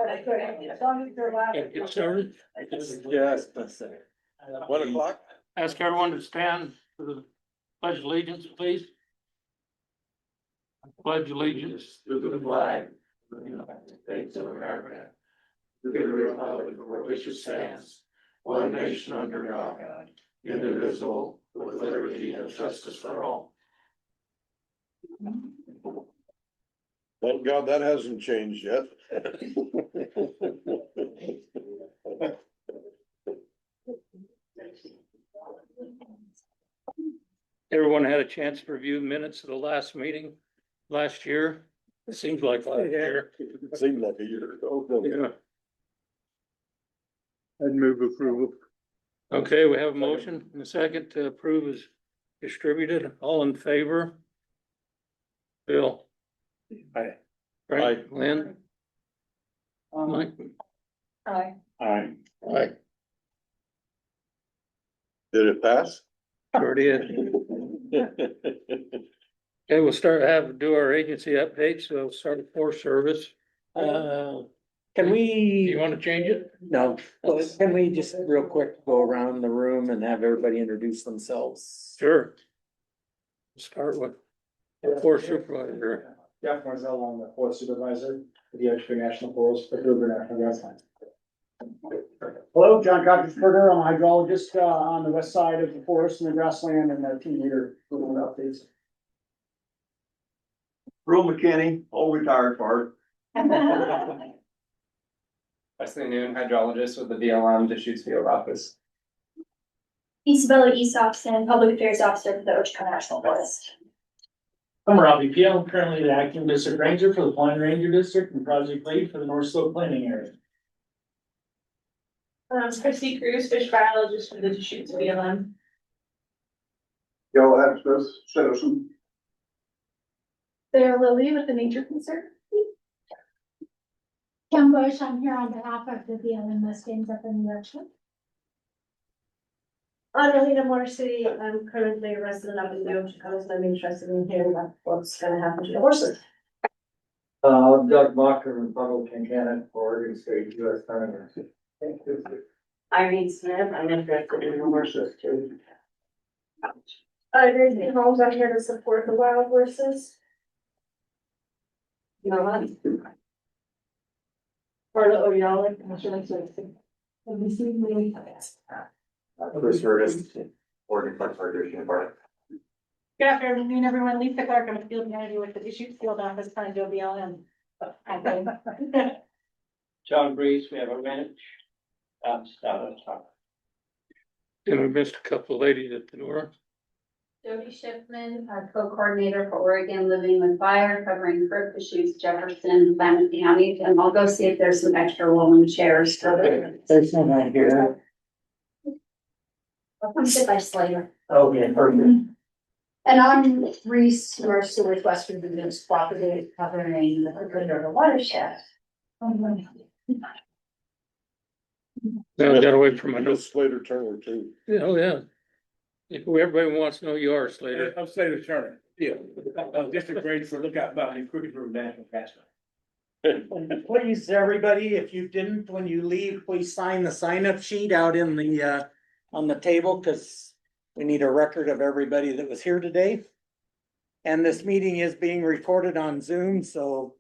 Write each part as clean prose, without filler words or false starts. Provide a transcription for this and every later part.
As long as they're laughing. Get started. Yes, that's it. 1 o'clock? Ask everyone to stand for the pledge of allegiance, please. Pledge allegiance To the flag of the United States of America, to the republic for which it stands, one nation under God, indivisible, with liberty and justice for all. Thank God that hasn't changed yet. Everyone had a chance to review minutes of the last meeting last year. It seems like last year. Seemed like a year ago. Yeah. I'd move approval. Okay, we have a motion and a second to approve as distributed. All in favor? Bill? Aye. Frank? Lynn? Mike? Aye. Aye. Aye. Did it pass? Sure did. Okay, we'll do our agency updates. So we'll start with Forest Service. Can Do we, you want to change it? no, can we just real quick go around the room and have everybody introduce themselves? Sure. Start with the Forest Supervisor. Jeff Marzell, I'm the forest supervisor for the Edgewood National Forest, for Kruger National Grassland. Hello, John Cockensberger, I'm a hydrologist, on the west side of the forest and the grassland, and the team leader for the updates. Earl McKinney, old retired part. Wesley Noon, hydrologist with the BLM Deschutes Field Office. Isabella Eastopson, Public Affairs Officer for the Ochoco National Forest. I'm Robbie Peel, I'm currently the acting district ranger for the Pine Ranger District and project lead for the North Slope Planning Area. Christy Cruz, fish biologist for the Deschutes BLM. Joe Hepsmith, citizen. Sarah Lilly with the Nature Conservancy. Kim Bush, I'm here on behalf of the BLM Mustangs up in New York. Annalena Morrissey, I'm currently a resident up in the Ochoco, and I'm interested in hearing about what's gonna happen to the horses. Doug Mocker, Republican candidate for Oregon State U.S. Senator. Irene Smith, I'm interested in the horses too. Gracie Holmes, I'm here to support the wild horses. You know what? Carla Oyala, Chris Curtis, Oregon Park Recreation Park. Good afternoon, everyone. Lisa Clark, I'm a field manager with the Deschutes Field Office, trying to do BLM. John Breeze, we have a ranch. And we missed a couple of ladies at the door. Jody Schiffman, our co-coordinator for Oregon Living with Fire, covering Crook, Deschutes, Jefferson, Klamath County, and I'll go see if there's some extra rolling chairs for the. There's no one here. I'll come sit by Slater. Okay, perfect. And I'm Reese Mercer with Western Business Cooperative, covering the River watershed. Now I got away from my notes. Slater Turner too. Oh, yeah. If everybody wants to know you are, Slater. I'm Slater Turner, yeah, district ranger for Lookout Mountain, Crooked River National Grassland. Please, everybody, if you didn't, when you leave, please sign the sign-up sheet out in the, on the table, because we need a record of everybody that was here today. And this meeting is being recorded on Zoom, so.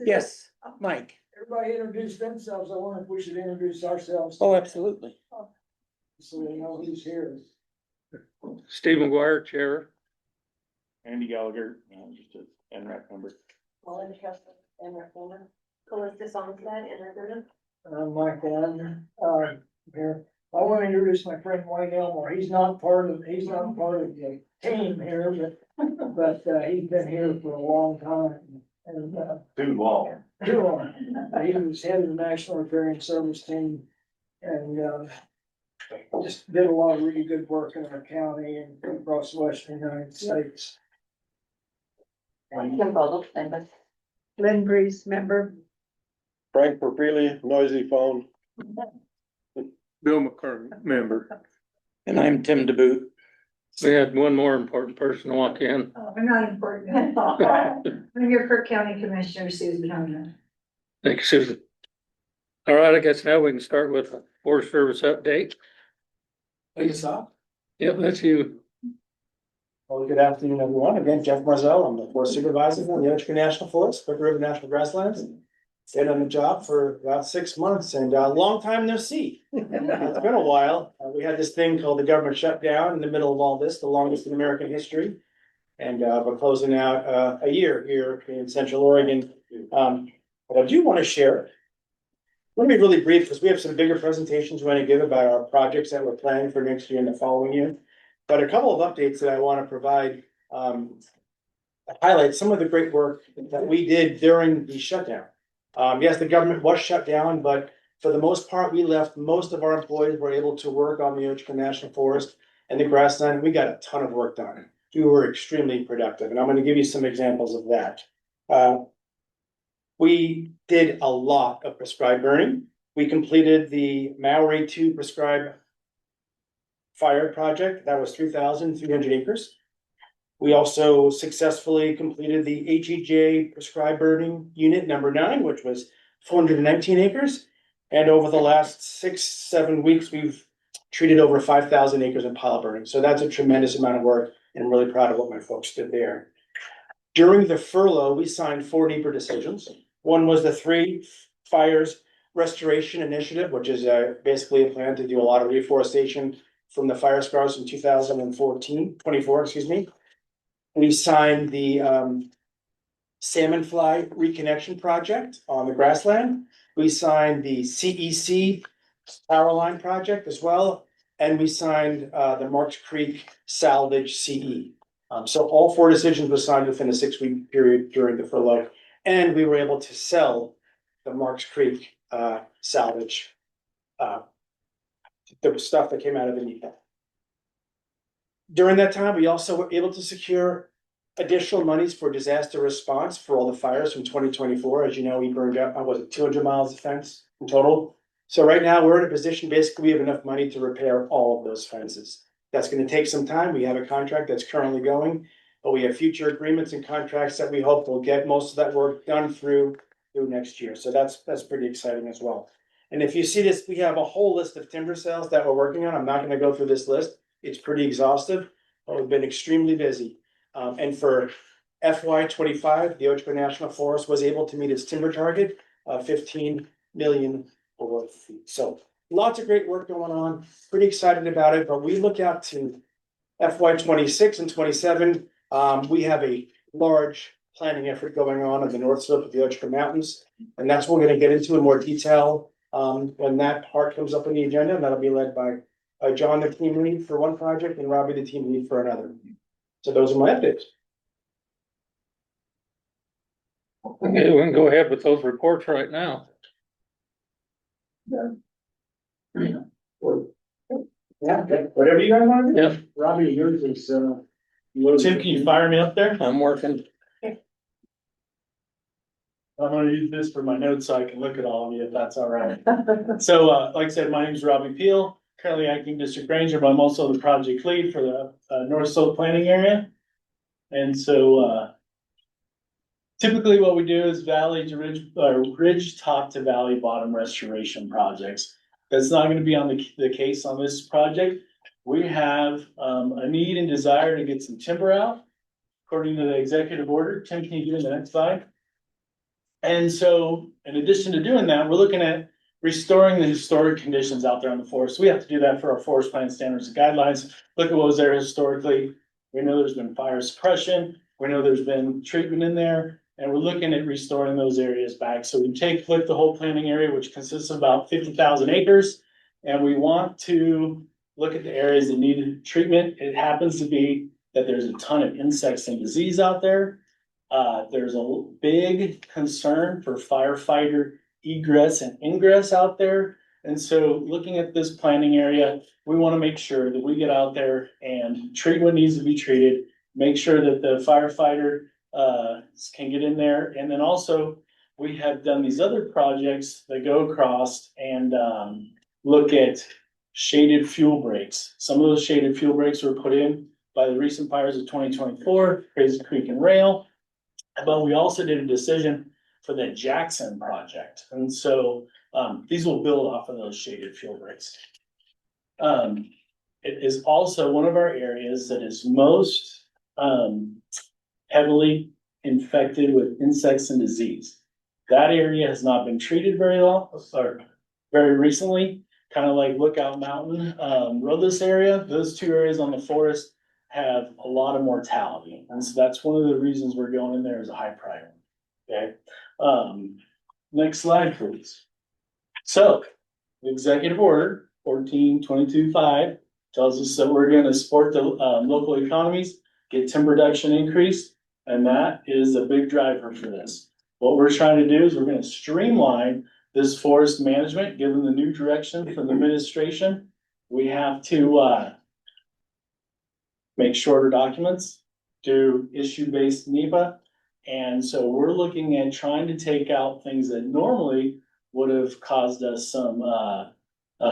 Yes, Mike. Everybody introduce themselves, I wonder if we should introduce ourselves. Oh, absolutely. So they know who's here. Steve McGuire, Chair. Andy Gallagher, just an NRAC member. Melinda Kessler, and Reformer. Calista Sonstad, and Roberta. I'm Mike Allen, here. I want to introduce my friend Wayne Elmore. He's not part of the team here, but he's been here for a long time. And, Too long. he was head of the National Riparian Service team and, just did a lot of really good work in our county and across the western United States. Lynn Breeze, member. Frank Perfili, noisy phone. Bill McCurry, member. And I'm Tim DeBoot. We had one more important person walk in. Oh, I'm not important. I'm your Crook County Commissioner, Susan Hunter. Thank you, Susan. All right, I guess now we can start with the Forest Service update. Yep, that's you. Well, good afternoon, everyone. Again, Jeff Marzell. I'm the Forest Supervisor for the Ochoa National Forest, Crook River National Grasslands. Stayed on the job for about 6 months and a long time no see. It's been a while. We had this thing called the government shutdown in the middle of all this, the longest in American history. And we're closing out a year here in Central Oregon. But I do want to share. Let me be really brief because we have some bigger presentations we want to give about our projects that we're planning for next year and the following year. But a couple of updates that I want to provide, highlight some of the great work that we did during the shutdown. Yes, the government was shut down, but for the most part, we left, most of our employees were able to work on the Ochoa National Forest and the grassland. We got a ton of work done. We were extremely productive, and I'm going to give you some examples of that. We did a lot of prescribed burning. We completed the Maori 2 prescribed fire project. That was 3,300 acres. We also successfully completed the HEJ prescribed burning unit number 9, which was 419 acres. And over the last 6-7 weeks, we've treated over 5,000 acres of pile burning. So that's a tremendous amount of work, and I'm really proud of what my folks did there. During the furlough, we signed 4 NEPA decisions. One was the 3 Fires Restoration Initiative, which is basically a plan to do a lot of reforestation from the fire scars in 24, excuse me. We signed the salmon fly reconnection project on the grassland. We signed the CEC power line project as well. And we signed the Marks Creek salvage CE. So all 4 decisions were signed within a 6-week period during the furlough. And we were able to sell the Marks Creek salvage, the stuff that came out of the NEPA. During that time, we also were able to secure additional monies for disaster response for all the fires from 2024. As you know, we burned up, 200 miles of fence in total. So right now we're in a position, basically, we have enough money to repair all of those fences. That's going to take some time. We have a contract that's currently going, but we have future agreements and contracts that we hope will get most of that work done through next year. So that's pretty exciting as well. And if you see this, we have a whole list of timber sales that we're working on. I'm not going to go through this list. It's pretty exhaustive, but we've been extremely busy. And for FY25, the Ochoa National Forest was able to meet its timber target of 15 million board feet. So lots of great work going on. Pretty excited about it. But we look out to FY26 and 27. We have a large planning effort going on the north slope of the Ochoa Mountains, and that's what we're going to get into in more detail when that part comes up on the agenda. And that'll be led by John, the team lead for one project, and Robbie, the team lead for another. So those are my updates. Okay, we can go ahead with those reports right now. Yeah, whatever you guys want to do. Yep. Robbie, yours is Tim, can you fire me up there? I'm working. I'm gonna use this for my notes so I can look at all of you, if that's all right. So, like I said, my name is Robbie Peel, currently acting district ranger, but I'm also the project lead for the North Slope planning area. And so, typically what we do is valley to ridge, ridge top to valley bottom restoration projects. That's not gonna be on the case on this project. We have, a need and desire to get some timber out, according to the executive order. Tim, can you do the next slide? And so, in addition to doing that, we're looking at restoring the historic conditions out there on the forest. We have to do that for our forest plan standards and guidelines. Look at what was there historically. We know there's been fire suppression. We know there's been treatment in there, and we're looking at restoring those areas back. So we flip the whole planning area, which consists of about 50,000 acres, and we want to look at the areas that need treatment. It happens to be that there's a ton of insects and disease out there. There's a big concern for firefighter egress and ingress out there. And so looking at this planning area, we want to make sure that we get out there and treat what needs to be treated, make sure that the firefighter can get in there. And then also we have done these other projects that go across and look at shaded fuel breaks. Some of those shaded fuel breaks were put in by the recent fires of 2024, Crazy Creek and Rail. But we also did a decision for the Jackson project, and so these will build off of those shaded fuel breaks. It is also one of our areas that is most heavily infected with insects and disease. That area has not been treated very long, or very recently, kind of like Lookout Mountain, Roadless area. Those two areas on the forest have a lot of mortality, and so that's one of the reasons we're going in there as a high priority. Okay, next slide, please. So, the executive order 14-22-5 tells us that we're gonna support the local economies, get timber production increased, and that is a big driver for this. What we're trying to do is we're gonna streamline this forest management, given the new direction from the administration. We have to make shorter documents, do issue-based NEPA. And so we're looking at trying to take out things that normally would have caused us some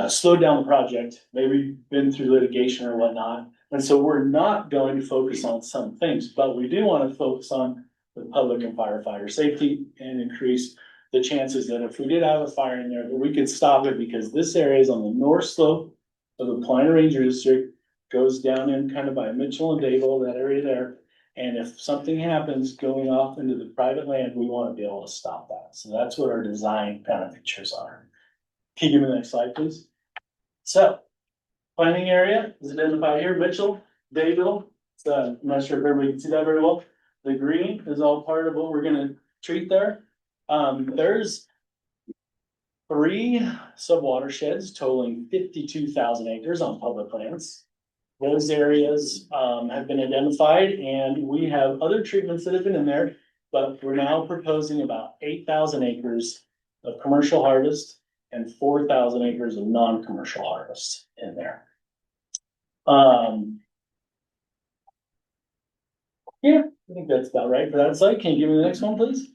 slowed down the project, maybe been through litigation or whatnot. And so we're not going to focus on some things, but we do want to focus on the public and firefighter safety and increase the chances that if we did have a fire in there, that we could stop it, because this area is on the north slope of the Plano Ranger District, goes down in kind of by Mitchell and Dable, that area there. And if something happens going off into the private land, we want to be able to stop that. So that's what our design kind of features are. Can you give me the next slide, please? So, planning area is identified here, Mitchell, Dayville. So I'm not sure if everybody can see that very well. The green is all part of what we're gonna treat there. There's 3 sub-watersheds totaling 52,000 acres on public lands. Those areas have been identified, and we have other treatments that have been in there, but we're now proposing about 8,000 acres of commercial harvest and 4,000 acres of non-commercial harvest in there. Yeah, I think that's about right for that slide. Can you give me the next one, please?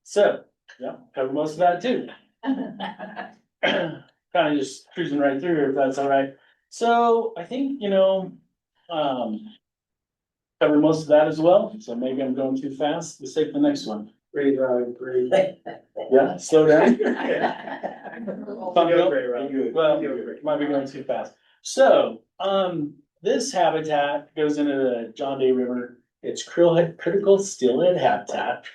So, yeah, cover most of that too. Kind of just cruising right through here, if that's all right. So I think, cover most of that as well. So maybe I'm going too fast. Let's take the next one. Breathe. Yeah, slow down. Good. Well, might be going too fast. So, this habitat goes into the John Day River. It's critical steelhead habitat.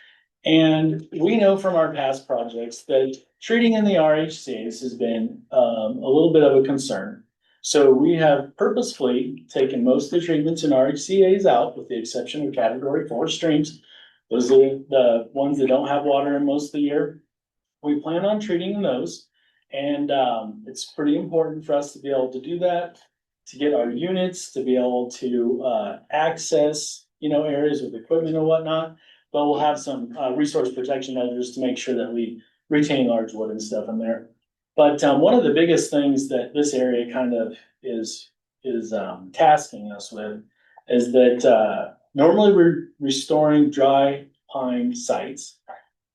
And we know from our past projects that treating in the RHCA's has been a little bit of a concern. So we have purposefully taken most of the treatments in RHCA's out, with the exception of category 4 streams. Those are the ones that don't have water in most of the year. We plan on treating those. And it's pretty important for us to be able to do that, to get our units, to be able to access, areas with equipment and whatnot. But we'll have some resource protection measures to make sure that we retain large wood and stuff in there. But one of the biggest things that this area kind of is tasking us with is that normally we're restoring dry pine sites.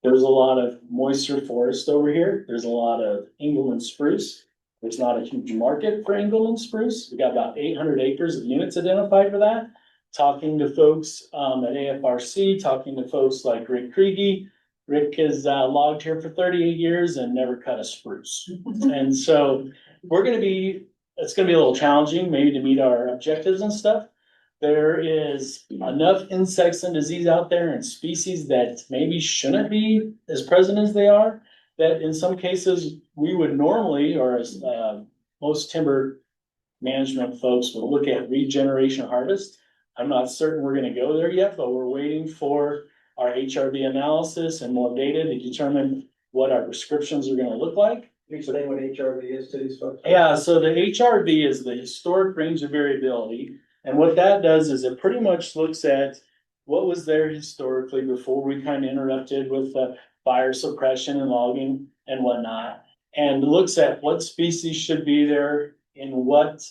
There's a lot of moisture forest over here. There's a lot of Engelmann spruce. There's not a huge market for Engelmann spruce. We got about 800 acres of units identified for that. Talking to folks at AFRC, talking to folks like Rick Kriege. Rick has logged here for 38 years and never cut a spruce. And so it's gonna be a little challenging maybe to meet our objectives and stuff. There is enough insects and disease out there and species that maybe shouldn't be as present as they are, that in some cases we would normally, or as most timber management folks would look at regeneration harvest. I'm not certain we're gonna go there yet, but we're waiting for our HRB analysis and more data to determine what our prescriptions are gonna look like. Can you explain what HRV is to these folks? Yeah, so the HRB is the historic range of variability. And what that does is it pretty much looks at what was there historically before we kind of interrupted with the fire suppression and logging and whatnot. And looks at what species should be there in what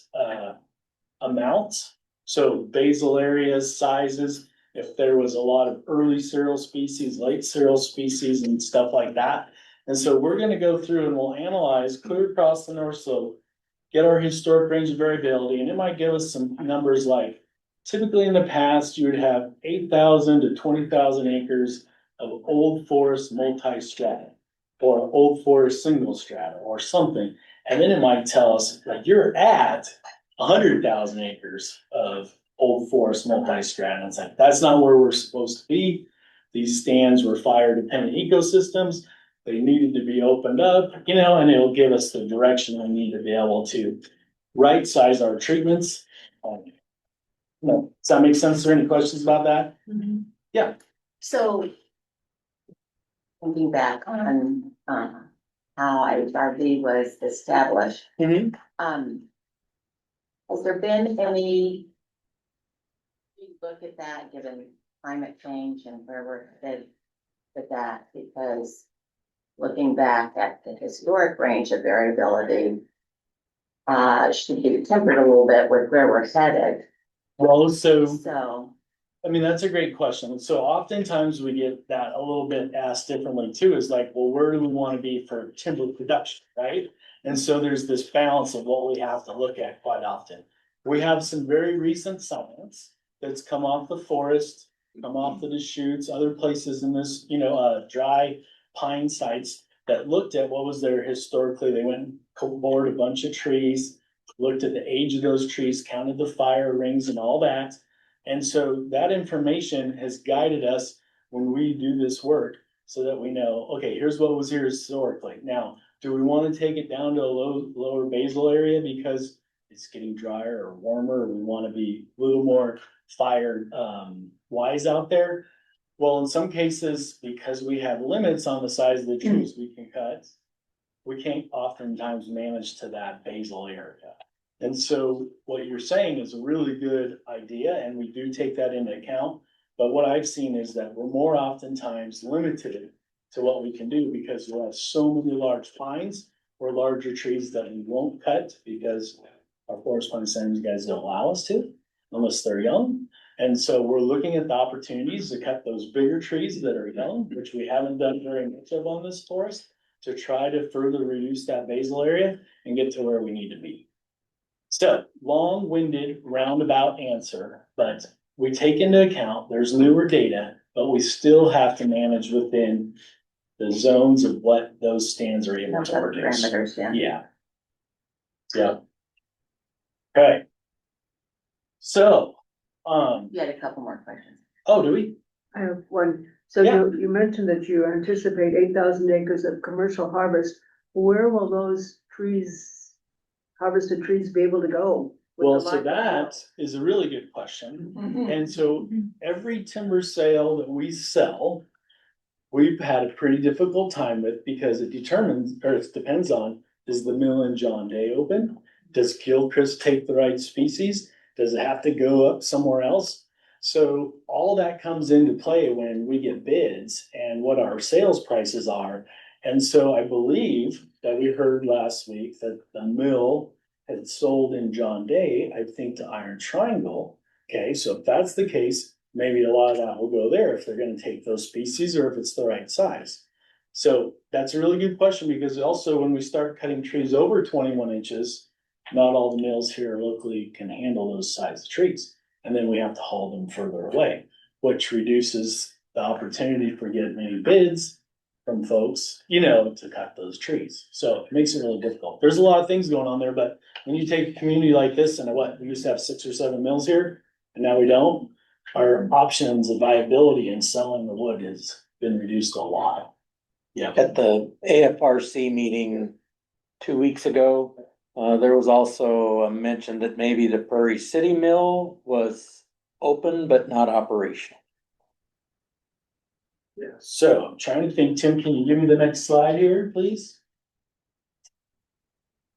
amounts. So basal areas, sizes, if there was a lot of early cereal species, late cereal species and stuff like that. And so we're gonna go through and we'll analyze clear across the north slope get our historic range of variability, and it might give us some numbers like, typically in the past, you would have 8,000 to 20,000 acres of old forest multi-strata, or old forest single strata, or something. And then it might tell us, like, you're at 100,000 acres of old forest multi-strata. And it's like, that's not where we're supposed to be. These stands were fire dependent ecosystems. They needed to be opened up, you know, and it'll give us the direction we need to be able to right size our treatments. No, does that make sense? Is there any questions about that? Yeah. So thinking back on, how IHRB was established, Mhm. has there been any look at that, given climate change and where we're headed with that? Because looking back at the historic range of variability, should be tempered a little bit with where we're headed. Well, so, So, I mean, that's a great question. So oftentimes we get that a little bit asked differently too, is like, well, where do we want to be for timber production, right? And so there's this balance of what we have to look at quite often. We have some very recent science that's come off the forest, come off the Deschutes, other places in this, you know, dry pine sites that looked at what was there historically. They went and bored a bunch of trees, looked at the age of those trees, counted the fire rings and all that. And so that information has guided us when we do this work so that we know, okay, here's what was here historically. Now, do we want to take it down to a lower basal area because it's getting drier or warmer, or we want to be a little more fire wise out there? Well, in some cases, because we have limits on the size of the trees we can cut, we can't oftentimes manage to that basal area. And so what you're saying is a really good idea, and we do take that into account. But what I've seen is that we're more oftentimes limited to what we can do because we have so many large pines or larger trees that we won't cut because our forest plan standards guys don't allow us to unless they're young. And so we're looking at the opportunities to cut those bigger trees that are young, which we haven't done very much of on this forest, to try to further reduce that basal area and get to where we need to be. So, long-winded roundabout answer, but we take into account there's newer data, but we still have to manage within the zones of what those stands are able to produce. parameters, yeah. Yeah. Yeah. Okay. So, You had a couple more questions. oh, do we? I have one. So Yeah. you mentioned that you anticipate 8,000 acres of commercial harvest. Where will those trees, harvested trees, be able to go? with Well, the so lack of that is a really good question. snow? And so every timber sale that we sell, we've had a pretty difficult time with because it determines, or it depends on, is the mill in John Day open? Does Gilchrist take the right species? Does it have to go up somewhere else? So all that comes into play when we get bids and what our sales prices are. And so I believe that we heard last week that the mill had sold in John Day, I think, to Iron Triangle. Okay, so if that's the case, maybe a lot of that will go there if they're gonna take those species or if it's the right size. So that's a really good question because also when we start cutting trees over 21 inches, not all the mills here locally can handle those size of trees. And then we have to haul them further away, which reduces the opportunity for getting many bids from folks, you know, to cut those trees. So it makes it really difficult. There's a lot of things going on there, but when you take a community like this and we used to have 6 or 7 mills here and now we don't, our options of viability in selling the wood has been reduced a lot. Yeah. At the AFRC meeting 2 weeks ago, there was also a mention that maybe the Prairie City Mill was open but not operational. Yeah, so I'm trying to think, Tim, can you give me the next slide here, please?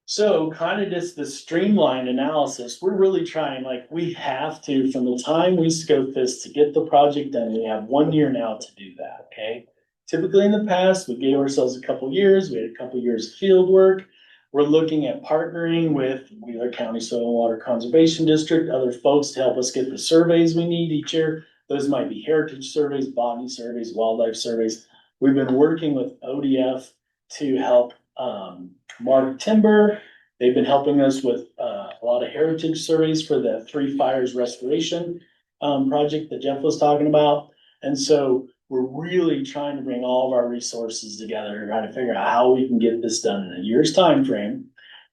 So kind of just the streamlined analysis, we're really trying, like, we have to, from the time we scope this to get the project done, we have 1 year now to do that, okay? Typically in the past, we gave ourselves a couple years, we had a couple years of field work. We're looking at partnering with Wheeler County Soil and Water Conservation District, other folks to help us get the surveys we need each year. Those might be heritage surveys, botany surveys, wildlife surveys. We've been working with ODF to help mark timber They've been helping us with, a lot of heritage surveys for the Three Fires Restoration, project that Jeff was talking about. And so we're really trying to bring all of our resources together to try to figure out how we can get this done in a year's time frame.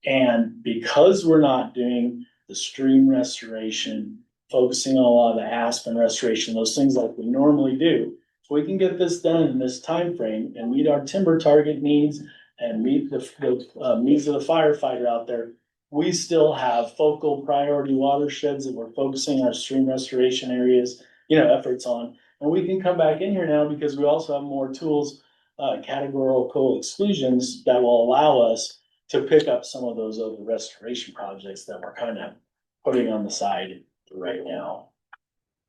And because we're not doing the stream restoration, focusing on a lot of the aspen restoration, those things like we normally do, if we can get this done in this time frame and meet our timber target needs and meet the needs of the firefighter out there, we still have focal priority watersheds that we're focusing our stream restoration areas, efforts on. And we can come back in here now because we also have more tools, categorical exclusions that will allow us to pick up some of those other restoration projects that we're kind of putting on the side right now.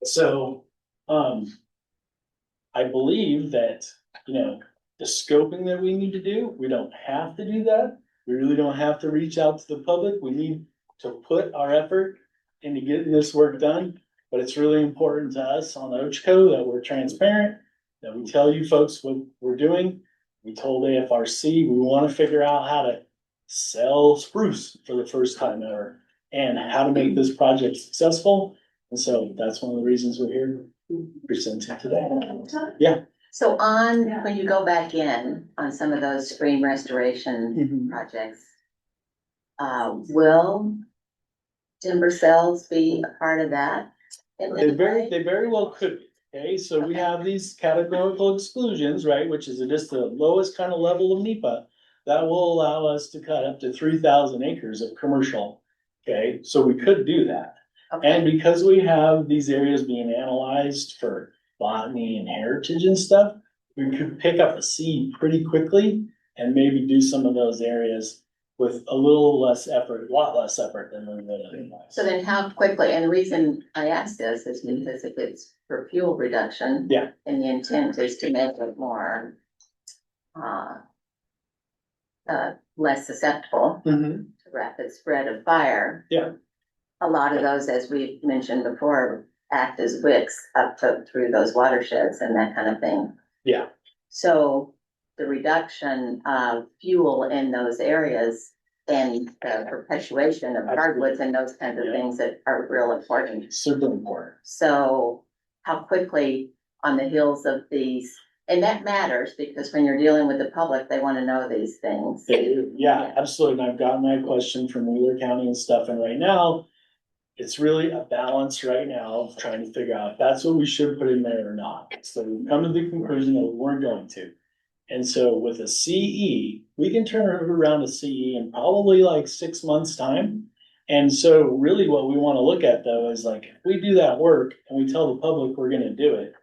So, I believe that, the scoping that we need to do, we don't have to do that. We really don't have to reach out to the public. We need to put our effort into getting this work done. But it's really important to us on OCHCO that we're transparent, that we tell you folks what we're doing. We told AFRC, we want to figure out how to sell spruce for the first time ever and how to make this project successful. And so that's one of the reasons we're here presenting today. Yeah. So when you go back in on some of those stream restoration projects, will timber sales be a part of that? They very well could be. Okay, so we have these categorical exclusions, right, which is just the lowest kind of level of NEPA that will allow us to cut up to 3,000 acres of commercial. Okay, so we could do that. Okay. And because we have these areas being analyzed for botany and heritage and stuff, we could pick up a seed pretty quickly and maybe do some of those areas with a little less effort, a lot less effort than we would otherwise. So then how quickly, and the reason I ask this is because if it's for fuel reduction. Yeah. And the intent is to make it more, less susceptible to rapid spread of fire. Yeah. A lot of those, as we mentioned before, act as wicks up through those watersheds and that kind of thing. Yeah. So the reduction of fuel in those areas and the perpetuation of hardwoods and those kinds of things that are real important. Super important. So how quickly on the heels of these, and that matters because when you're dealing with the public, they want to know these things. They do. Yeah, absolutely. And I've gotten that question from Wheeler County and stuff. And right now, it's really a balance right now of trying to figure out if that's what we should put in there or not. So we come to the conclusion that we weren't going to. And so with a CE, we can turn around a CE in probably like 6 months' time. And so really what we want to look at though is like, if we do that work and we tell the public we're gonna do it,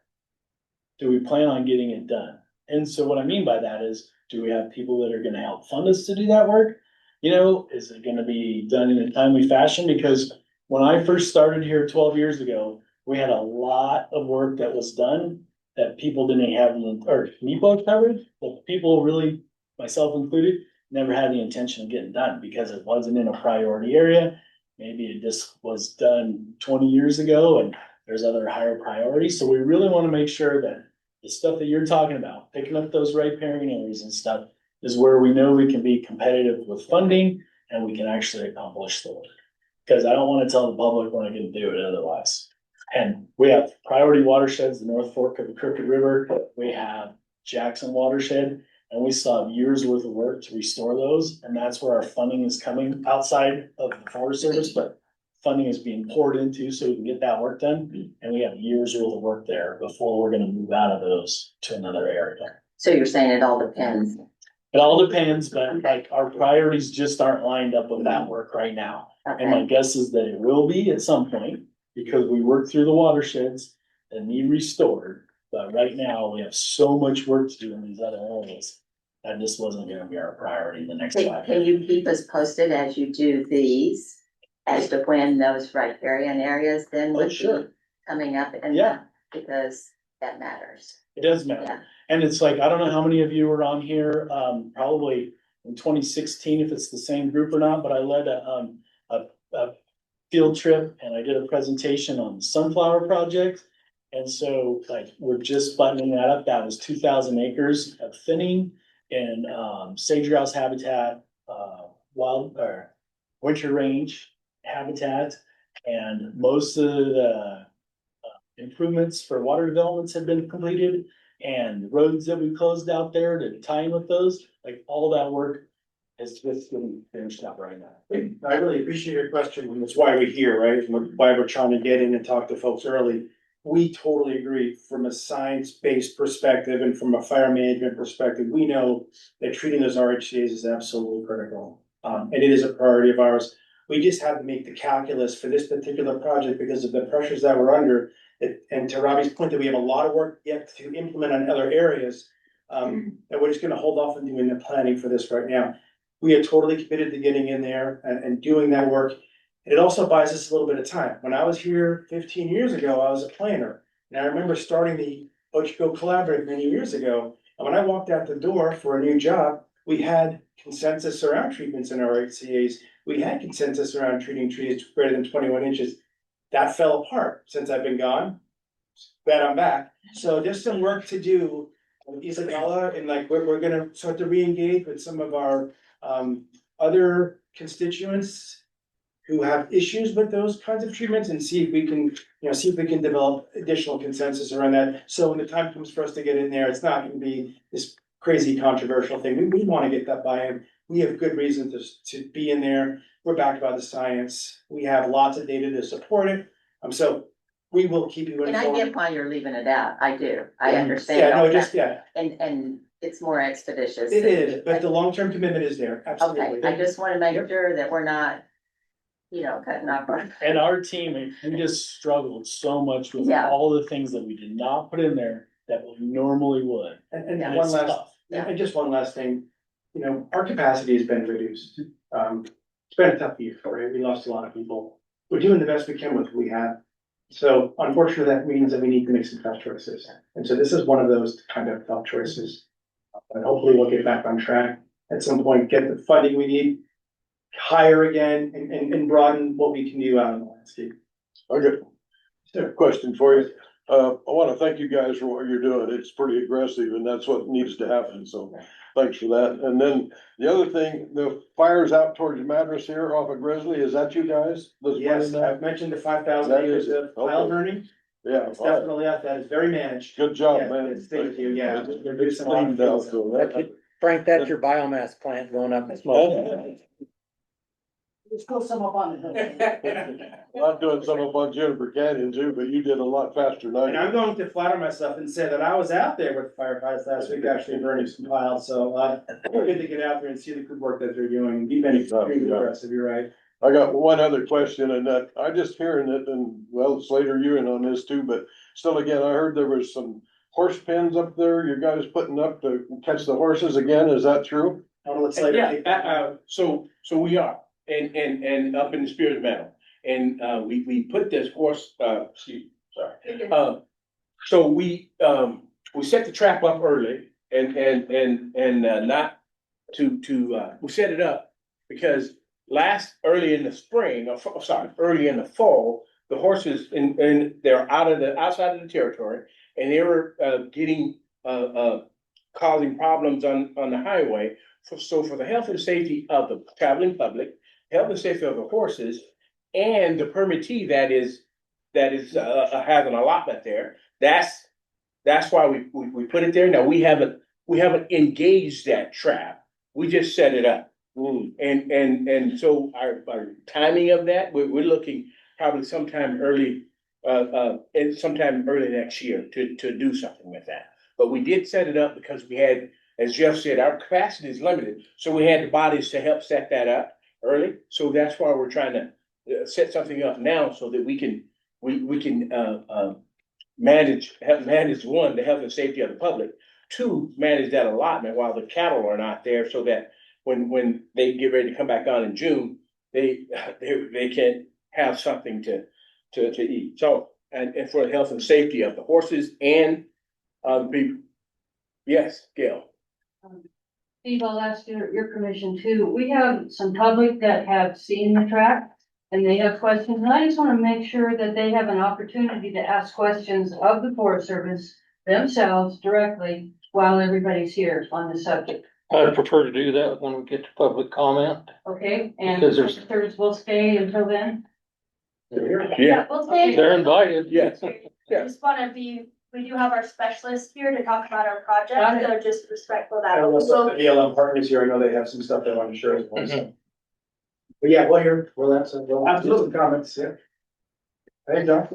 do we plan on getting it done? And so what I mean by that is, do we have people that are gonna help fund us to do that work? Is it gonna be done in a timely fashion? Because when I first started here 12 years ago, we had a lot of work that was done that people didn't have, or NEPA coverage, that people really, myself included, never had the intention of getting done because it wasn't in a priority area. Maybe it just was done 20 years ago and there's other higher priorities. So we really want to make sure that the stuff that you're talking about, picking up those riparian areas and stuff, is where we know we can be competitive with funding and we can actually accomplish the work. Because I don't want to tell the public we're not going to do it otherwise. And we have priority watersheds, the North Fork of the Crook River. We have Jackson watershed, and we still have years worth of work to restore those. And that's where our funding is coming outside of the Forest Service, but funding is being poured into so we can get that work done. And we have years worth of work there before we're going to move out of those to another area. So you're saying it all depends? It all depends, but like our priorities just aren't lined up with that work right now. Okay. And my guess is that it will be at some point because we work through the watersheds that need restored. But right now we have so much work to do in these other areas. That just wasn't gonna be our priority in the next 5 years. Can you keep us posted as you do these, as to when those riparian areas then would be coming up? And because that matters. It does matter. Yeah. And it's like, I don't know how many of you were on here, probably in 2016, if it's the same group or not, but I led a field trip and I did a presentation on the sunflower project. And so like, we're just buttoning that up. That was 2,000 acres of thinning and sage grouse habitat, winter range habitat, and most of the improvements for water developments have been completed, and the roads that we closed out there to tie in with those, like all that work is just getting finished up right now. I really appreciate your question, and that's why we're here, right? Why we're trying to get in and talk to folks early. We totally agree from a science-based perspective and from a fire management perspective, we know that treating those RHCA's is absolutely critical. And it is a priority of ours. We just had to make the calculus for this particular project because of the pressures that we're under. And to Robbie's point, that we have a lot of work yet to implement on other areas. And we're just gonna hold off on doing the planning for this right now. We are totally committed to getting in there and doing that work. And it also buys us a little bit of time. When I was here 15 years ago, I was a planner. And I remember starting the Ocho Collaborative many years ago. And when I walked out the door for a new job, we had consensus around treatments in our HCA's. We had consensus around treating trees greater than 21 inches. That fell apart since I've been gone. Glad I'm back. So there's some work to do with Isabella, and like we're gonna start to re-engage with some of our other constituents who have issues with those kinds of treatments and see if we can, see if we can develop additional consensus around that. So when the time comes for us to get in there, it's not gonna be this crazy controversial thing. We wanna get that buy-in. We have good reason to be in there. We're backed by the science. We have lots of data to support it. So we will keep you And I informed. get why you're leaving it out. I do. I understand. Yeah, all no, just, that. yeah, And it's more expeditious. it is, but the long-term commitment is there, absolutely. Okay, I just wanna make sure that we're not, cutting off. And our team, we just struggled so much with Yeah. all the things that we did not put in there that we normally would. And And one it's last, tough. and just one last thing, our capacity has been reduced. It's been a tough year, right? We lost a lot of people. We're doing the best we can with what we have. So unfortunately, that means that we need to make some tough choices. And so this is one of those kind of tough choices. But hopefully we'll get back on track at some point, get the funding we need, hire again and broaden what we can do out in the landscape. Okay, Sure. question for you. I wanna thank you guys for what you're doing. It's pretty aggressive and that's what needs to happen, so thanks for that. And then the other thing, the fires out towards Madras here off of Grizzly, is that you guys? that's Yes, running that? I've mentioned the 5,000 That acres is it. of pile Okay. burning. Yeah, It's all right. definitely out, that is very managed. Good job, Yeah, man. it's- thank you, yeah. It's They're doing some lot of cleaned out, things. so that- Frank, that's your biomass plant going up in smoke. There's still some up on the hill. I'm doing some up on Jennifer Canyon too, but you did a lot faster than And I I'm going to flatter myself and say that I was out there with firefighters last week, actually burning some piles, so, good to get out there and see the good work that they're doing. You've been extremely Yeah. aggressive, you're right. I got one other question, and that, I just hearing it, and well, Slater, you in on this too, but still again, I heard there was some horse pens up there, you guys putting up to catch the horses again, is that true? I'll let Slater take that. So we are, and up in the Spirit Meadow, and, we put this horse, sorry. So we set the trap up early and not we set it up because early in the spring, early in the fall, the horses they're outside of the territory and they were, causing problems on the highway. So for the health and safety of the traveling public, health and safety of the horses and the permittee that is has an allotment there, that's why we put it there. Now, we haven't engaged that trap. We just set it up. And so our timing of that, we're looking probably sometime early next year to do something with that. But we did set it up because we had, as Jeff said, our capacity is limited. So we had the bodies to help set that up early. So that's why we're trying to set something up now so that we can help manage one, the health and safety of the public. Two, manage that allotment while the cattle are not there so that when they get ready to come back on in June, they can have something to eat. So, and for the health and safety of the horses and the people. Yes, Gail. Steve, I'll ask your permission too. We have some public that have seen the track and they have questions. And I just want to make sure that they have an opportunity to ask questions of the Forest Service themselves directly while everybody's here on the subject. I'd prefer to do that when we get to public comment. Okay, and Because there's- secretaries will stay until then? Yeah, We'll stay. They're invited. yes, I yeah. just wanna be, we do have our specialist here to talk about our Got project, it. so just respectful that. And also So the BLM partners here, I know they have some stuff they want to share as well, so. But yeah, we'll have some absolute comments, yeah. Hey, John.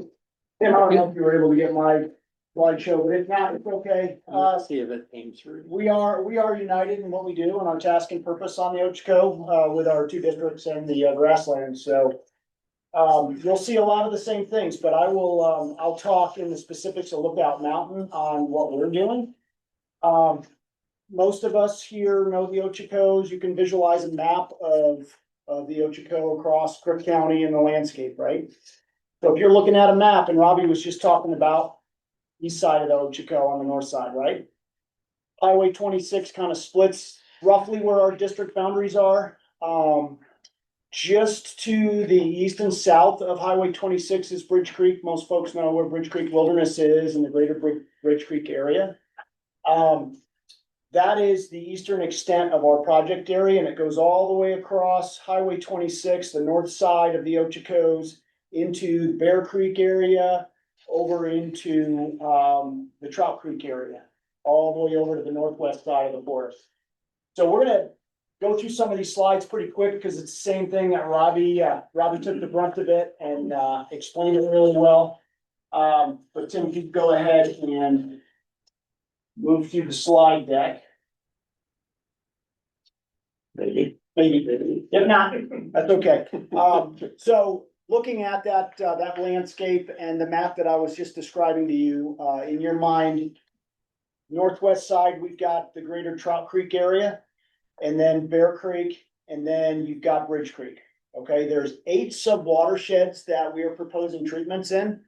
Tim, I don't know if you were able to get my slideshow, but if not, it's okay. See if it came through. We are united in what we do and our task and purpose on the Ocho, with our two districts and the grasslands, so. You'll see a lot of the same things, but I'll talk in the specifics of Lookout Mountain on what we're doing. Most of us here know the Ochocos. You can visualize a map of the Ochoco across Crook County and the landscape, right? So if you're looking at a map, and Robbie was just talking about east side of the Ochoco on the north side, right? Highway 26 kind of splits roughly where our district boundaries are. Just to the east and south of Highway 26 is Bridge Creek. Most folks know where Bridge Creek Wilderness is in the greater Bridge Creek area. That is the eastern extent of our project area, and it goes all the way across Highway 26, the north side of the Ochocos, into the Bear Creek area, over into the Trout Creek area, all the way over to the northwest side of the forest. So we're gonna go through some of these slides pretty quick because it's the same thing that Robbie took the brunt of it and explained it really well. But Tim, you go ahead and move through the slide deck. Maybe. If not, that's okay. So looking at that landscape and the map that I was just describing to you, in your mind, northwest side, we've got the greater Trout Creek area, and then Bear Creek, and then you've got Bridge Creek. Okay, there's 8 sub-watersheds that we are proposing treatments in.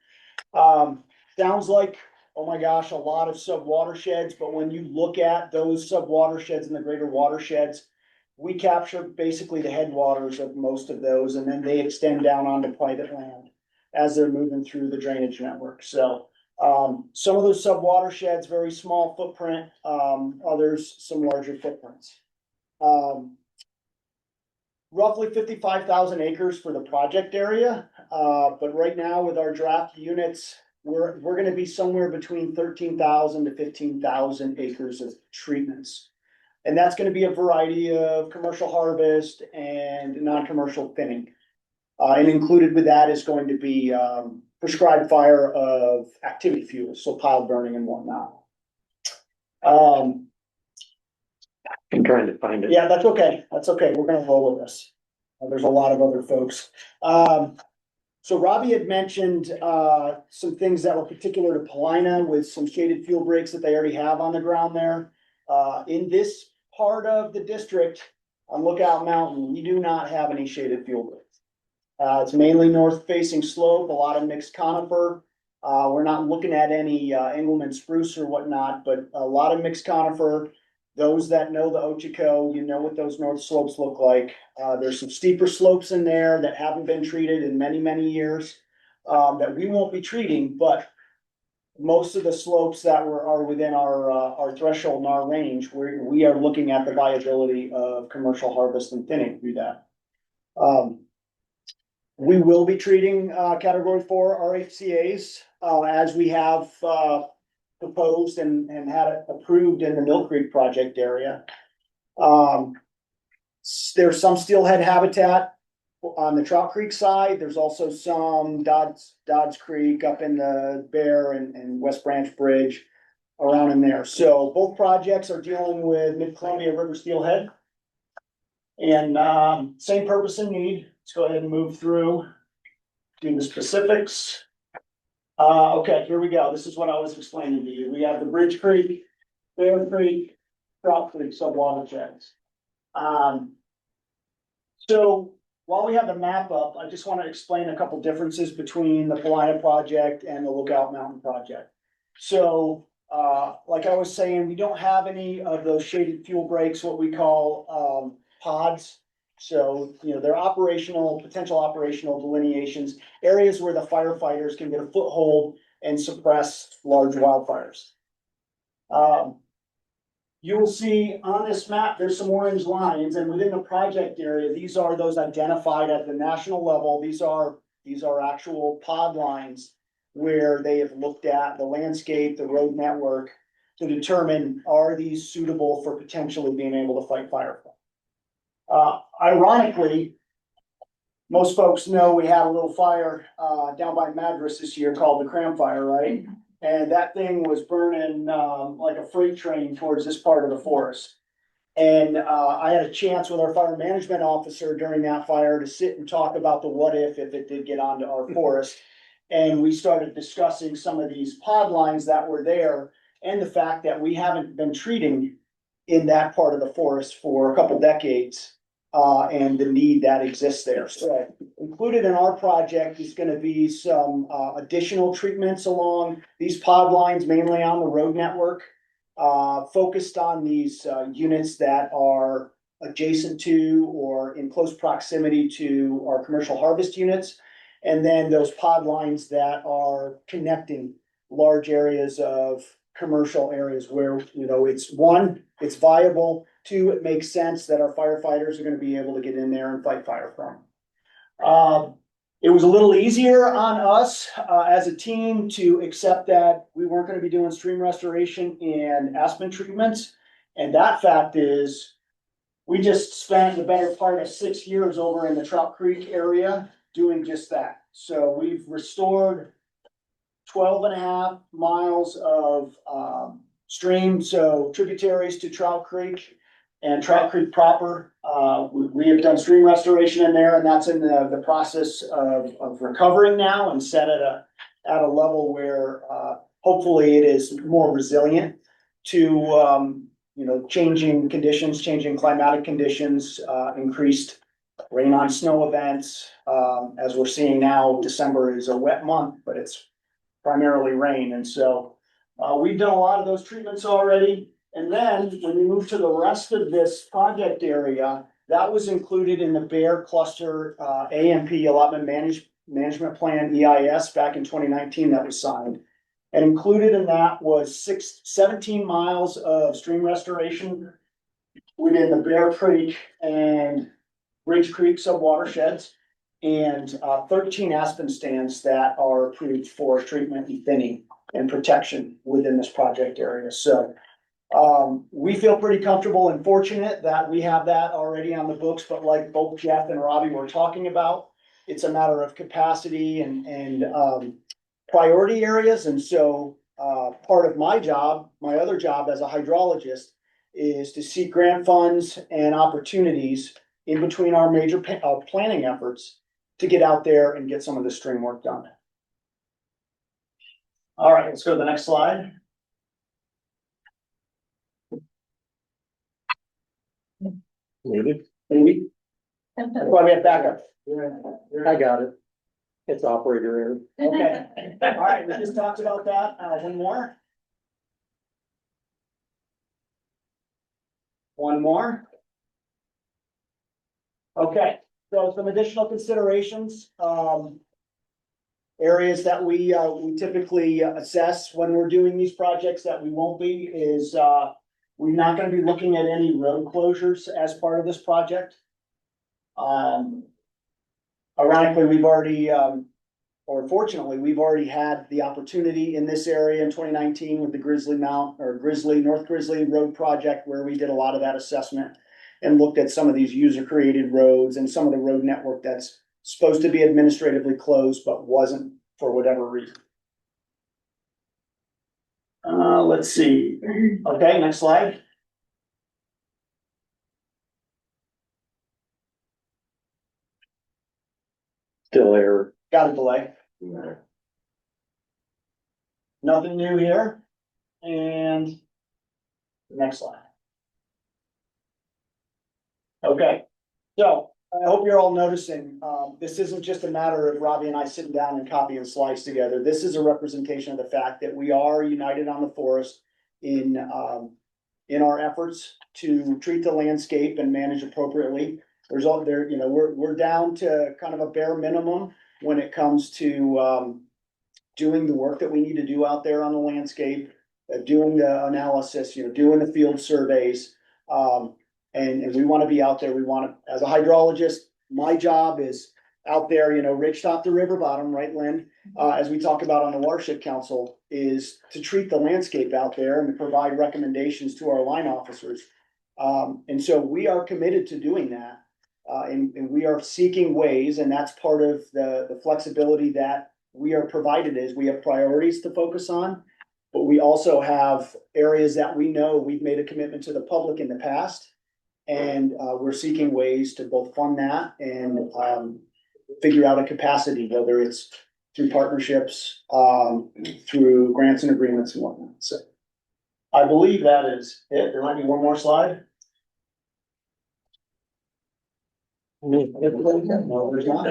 Sounds like, oh my gosh, a lot of sub-watersheds, but when you look at those sub-watersheds and the greater watersheds, we capture basically the headwaters of most of those, and then they extend down onto private land as they're moving through the drainage network. So some of those sub-watersheds, very small footprint, others some larger footprints. Roughly 55,000 acres for the project area, but right now with our draft units, we're gonna be somewhere between 13,000 to 15,000 acres of treatments. And that's gonna be a variety of commercial harvest and non-commercial thinning. And included with that is going to be prescribed fire of activity fuels, so pile burning and whatnot. I'm trying to find it. Yeah, that's okay. That's okay. We're gonna roll with this. There's a lot of other folks. So Robbie had mentioned some things that were particular to Paulina with some shaded fuel breaks that they already have on the ground there. In this part of the district on Lookout Mountain, we do not have any shaded fuel breaks. It's mainly north facing slope, a lot of mixed conifer. We're not looking at any Engelmann spruce or whatnot, but a lot of mixed conifer. Those that know the Ochoco, you know what those north slopes look like. There's some steeper slopes in there that haven't been treated in many, many years, that we won't be treating, but most of the slopes that are within our threshold and our range, we are looking at the viability of commercial harvest and thinning through that. We will be treating category 4 RHCA's as we have proposed and had it approved in the Mill Creek project area. There's some steelhead habitat on the Trout Creek side. There's also some Dodds Creek up in the Bear and West Branch Bridge around in there. So both projects are dealing with Mid-Columbia River steelhead. And same purpose and need. Let's go ahead and move through to the specifics. Okay, here we go. This is what I was explaining to you. We have the Bridge Creek, Bear Creek, Trout Creek sub-watersheds. So while we have the map up, I just want to explain a couple differences between the Paulina project and the Lookout Mountain project. So, like I was saying, we don't have any of those shaded fuel breaks, what we call pods. So, you know, they're potential operational delineations, areas where the firefighters can get a foothold and suppress large wildfires. you will see on this map, there's some orange lines, and within the project area, these are those identified at the national level. These are actual pod lines where they have looked at the landscape, the road network, to determine, are these suitable for potentially being able to fight fire? Ironically, most folks know we had a little fire down by Madras this year called the Cram Fire, right? And that thing was burning like a freight train towards this part of the forest. And I had a chance with our fire management officer during that fire to sit and talk about the what if it did get onto our forest. And we started discussing some of these pod lines that were there and the fact that we haven't been treating in that part of the forest for a couple decades. And the need that exists there. So included in our project is gonna be some additional treatments along these pod lines, mainly on the road network. Focused on these units that are adjacent to or in close proximity to our commercial harvest units. And then those pod lines that are connecting large areas of commercial areas where, you know, it's viable. Two, it makes sense that our firefighters are gonna be able to get in there and fight fire from. It was a little easier on us, as a team to accept that we weren't gonna be doing stream restoration and aspen treatments. And that fact is, we just spent the better part of 6 years over in the Trout Creek area doing just that. So we've restored 12.5 miles of, stream, so tributaries to Trout Creek. And Trout Creek proper, we have done stream restoration in there, and that's in the process of recovering now and set at a level where hopefully it is more resilient to changing conditions, changing climatic conditions, increased rain on snow events. As we're seeing now, December is a wet month, but it's primarily rain, and so we've done a lot of those treatments already. And then when you move to the rest of this project area, that was included in the Bear Cluster AMP Allotment Management Plan EIS back in 2019 that was signed. And included in that was 17 miles of stream restoration within the Bear Creek and Ridge Creek subwatersheds, and 13 aspen stands that are approved for treatment and thinning and protection within this project area. So we feel pretty comfortable and fortunate that we have that already on the books, but like both Jeff and Robbie were talking about, it's a matter of capacity and priority areas. And so part of my job, my other job as a hydrologist, is to seek grant funds and opportunities in between our major planning efforts to get out there and get some of the stream work done. All right, let's go to the next slide. Maybe. That's why we have backup. I got it. It's operator error. Okay, all right, we just talked about that. One more. One more. Okay, so some additional considerations. Areas that we typically assess when we're doing these projects that we won't be is, we're not gonna be looking at any road closures as part of this project. Ironically, we've already, or fortunately, we've already had the opportunity in this area in 2019 with the North Grizzly Road project, where we did a lot of that assessment and looked at some of these user-created roads and some of the road network that's supposed to be administratively closed, but wasn't for whatever reason. Let's see. Okay, next slide. Still error. Got a delay. Nothing new here. And next slide. Okay, so I hope you're all noticing, this isn't just a matter of Robbie and I sitting down and copy and slice together. This is a representation of the fact that we are united on the forest in our efforts to treat the landscape and manage appropriately. We're down to kind of a bare minimum when it comes to doing the work that we need to do out there on the landscape. doing the analysis, doing the field surveys. And we wanna be out there, as a hydrologist, my job is out there, ridge top to river bottom, right, Lynn? As we talk about on the watershed council, is to treat the landscape out there and to provide recommendations to our line officers. And so we are committed to doing that. And we are seeking ways, and that's part of the flexibility that we are provided is we have priorities to focus on. But we also have areas that we know we've made a commitment to the public in the past. And we're seeking ways to both fund that and figure out a capacity, whether it's through partnerships, through grants and agreements and whatnot. So I believe that is it. There might be one more slide. No, there's not.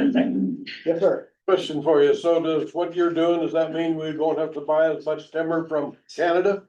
Yes, sir. Question for you. So does what you're doing, does that mean we won't have to buy as much timber from Canada?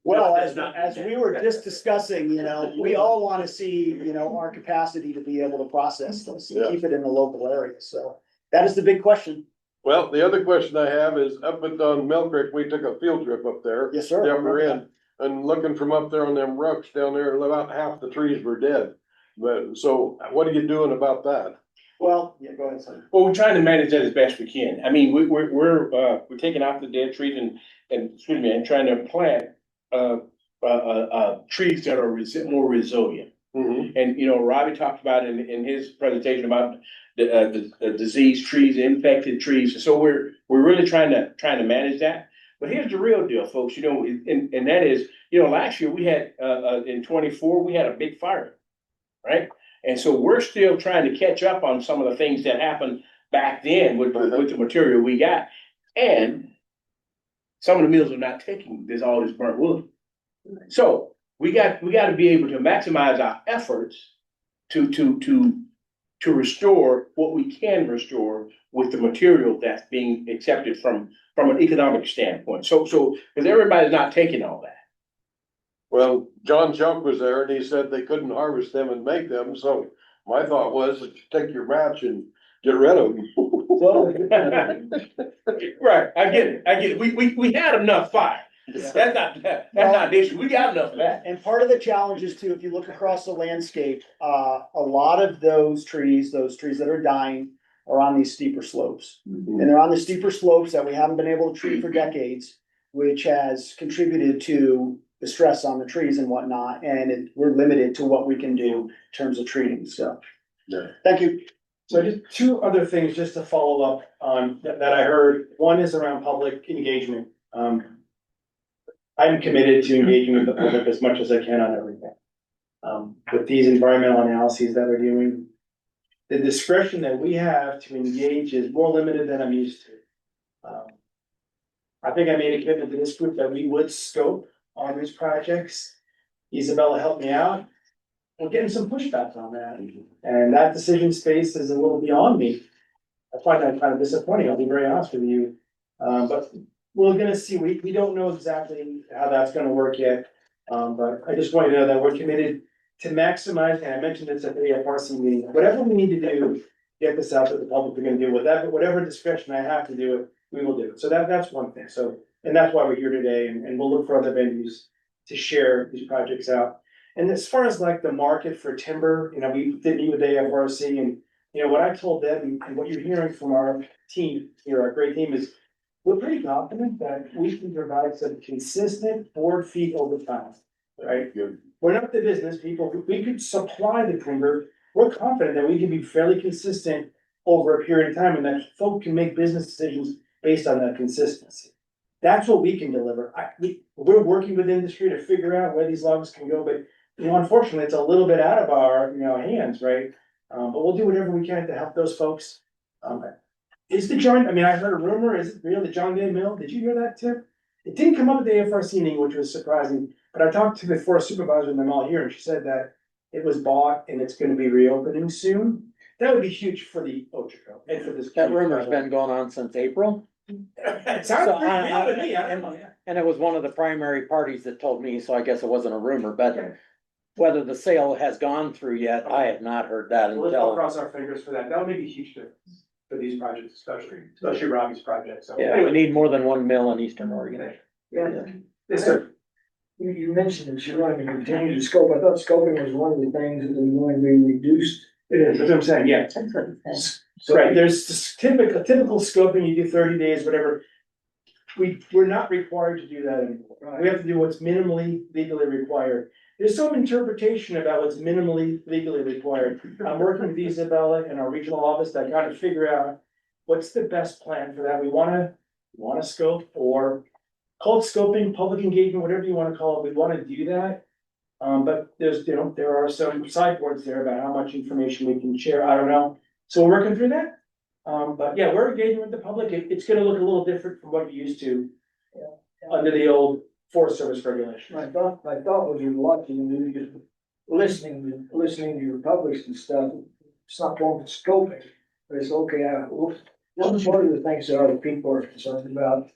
Well, as we were just discussing, we all want to see, our capacity to be able to process this, and keep it in the local area. So that is the big question. Well, the other question I have is up at Mill Creek, we took a field trip up there. Yes, sir. The upper end, and looking from up there on them rocks down there, about half the trees were dead. But so what are you doing about that? Well, yeah, go ahead, son. Well, we're trying to manage that as best we can. I mean, we're taking out the dead trees and trying to plant trees that are more resilient. Mm-hmm. And, Robbie talked about in his presentation about the diseased trees, infected trees. So we're really trying to manage that. But here's the real deal, folks, and that is, last year we had, in 24, we had a big fire, right? And so we're still trying to catch up on some of the things that happened back then with the material we got. And some of the mills are not taking all this burnt wood. So we got to be able to maximize our efforts to restore what we can restore with the material that's being accepted from an economic standpoint. So because everybody's not taking all that. Well, John Chuck was there and he said they couldn't harvest them and make them. So my thought was, take your match and get rid of them. Right, I get it. We had enough fire. That's not the issue. We got enough of that. And part of the challenge is too, if you look across the landscape, a lot of those trees that are dying are on these steeper slopes. Mm-hmm. And they're on the steeper slopes that we haven't been able to treat for decades, which has contributed to the stress on the trees and whatnot. And we're limited to what we can do in terms of treating. So, Yeah. Thank you. So just two other things just to follow up on that I heard. One is around public engagement. I'm committed to engaging with the public as much as I can on everything. With these environmental analyses that we're doing, the discretion that we have to engage is more limited than I'm used to. I think I made a commitment to this group that we would scope on these projects. Isabella helped me out. We're getting some pushback on that, and that decision space is a little beyond me. I find that kind of disappointing, I'll be very honest with you. But we're gonna see, we don't know exactly how that's gonna work yet. But I just want you to know that we're committed to maximize, and I mentioned this at the AFRC meeting, whatever we need to do, get this out to the public, we're gonna do with that, but whatever discretion I have to do it, we will do it. So that's one thing. So, and that's why we're here today, and we'll look for other venues to share these projects out. And as far as like the market for timber, we did meet with AFRC, and what I told them and what you're hearing from our team here, our great team, is we're pretty confident that we can provide some consistent board feet over time, right? We're not the business people. We could supply the timber. We're confident that we can be fairly consistent over a period of time and that folk can make business decisions based on that consistency. That's what we can deliver. We're working with industry to figure out where these logs can go, but unfortunately, it's a little bit out of our, hands, right? But we'll do whatever we can to help those folks. Is the joint, I heard a rumor, is it real, the John Day Mill? Did you hear that, Tip? It didn't come up at the AFRC meeting, which was surprising, but I talked to the forest supervisor in the mall here, and she said that it was bought and it's gonna be reopening soon. That would be huge for the Ochoco and for this. That rumor's been going on since April. It sounds pretty real to me. I don't know. And it was one of the primary parties that told me, so I guess it wasn't a rumor, but whether the sale has gone through yet, I have not heard that Let's until. cross our fingers for that. That would make a huge difference for these projects, especially Robbie's project. So Yeah, we need more than one mill in Eastern Oregon. Yeah. Yes, sir. You mentioned that you're going to continue to scope. I thought scoping was one of the things that was going to be reduced. It is, that's what I'm saying, yeah. That's what it says. So, right, there's this typical scoping, you do 30 days, whatever. We're not required to do that anymore. We have to do what's minimally legally required. There's some interpretation about what's minimally legally required. I'm working with Isabella and our regional office to kind of figure out what's the best plan for that. We wanna scope or call it scoping, public engagement, whatever you wanna call it. We wanna do that. But there's, there are some sideboards there about how much information we can share. I don't know. So we're working through that. But yeah, we're engaging with the public. It's gonna look a little different from what you're used to under the old Forest Service regulation. My thought was you're watching, you just listening to your publics and stuff. It's not going to scoping, but it's okay. What are the things that other people are concerned about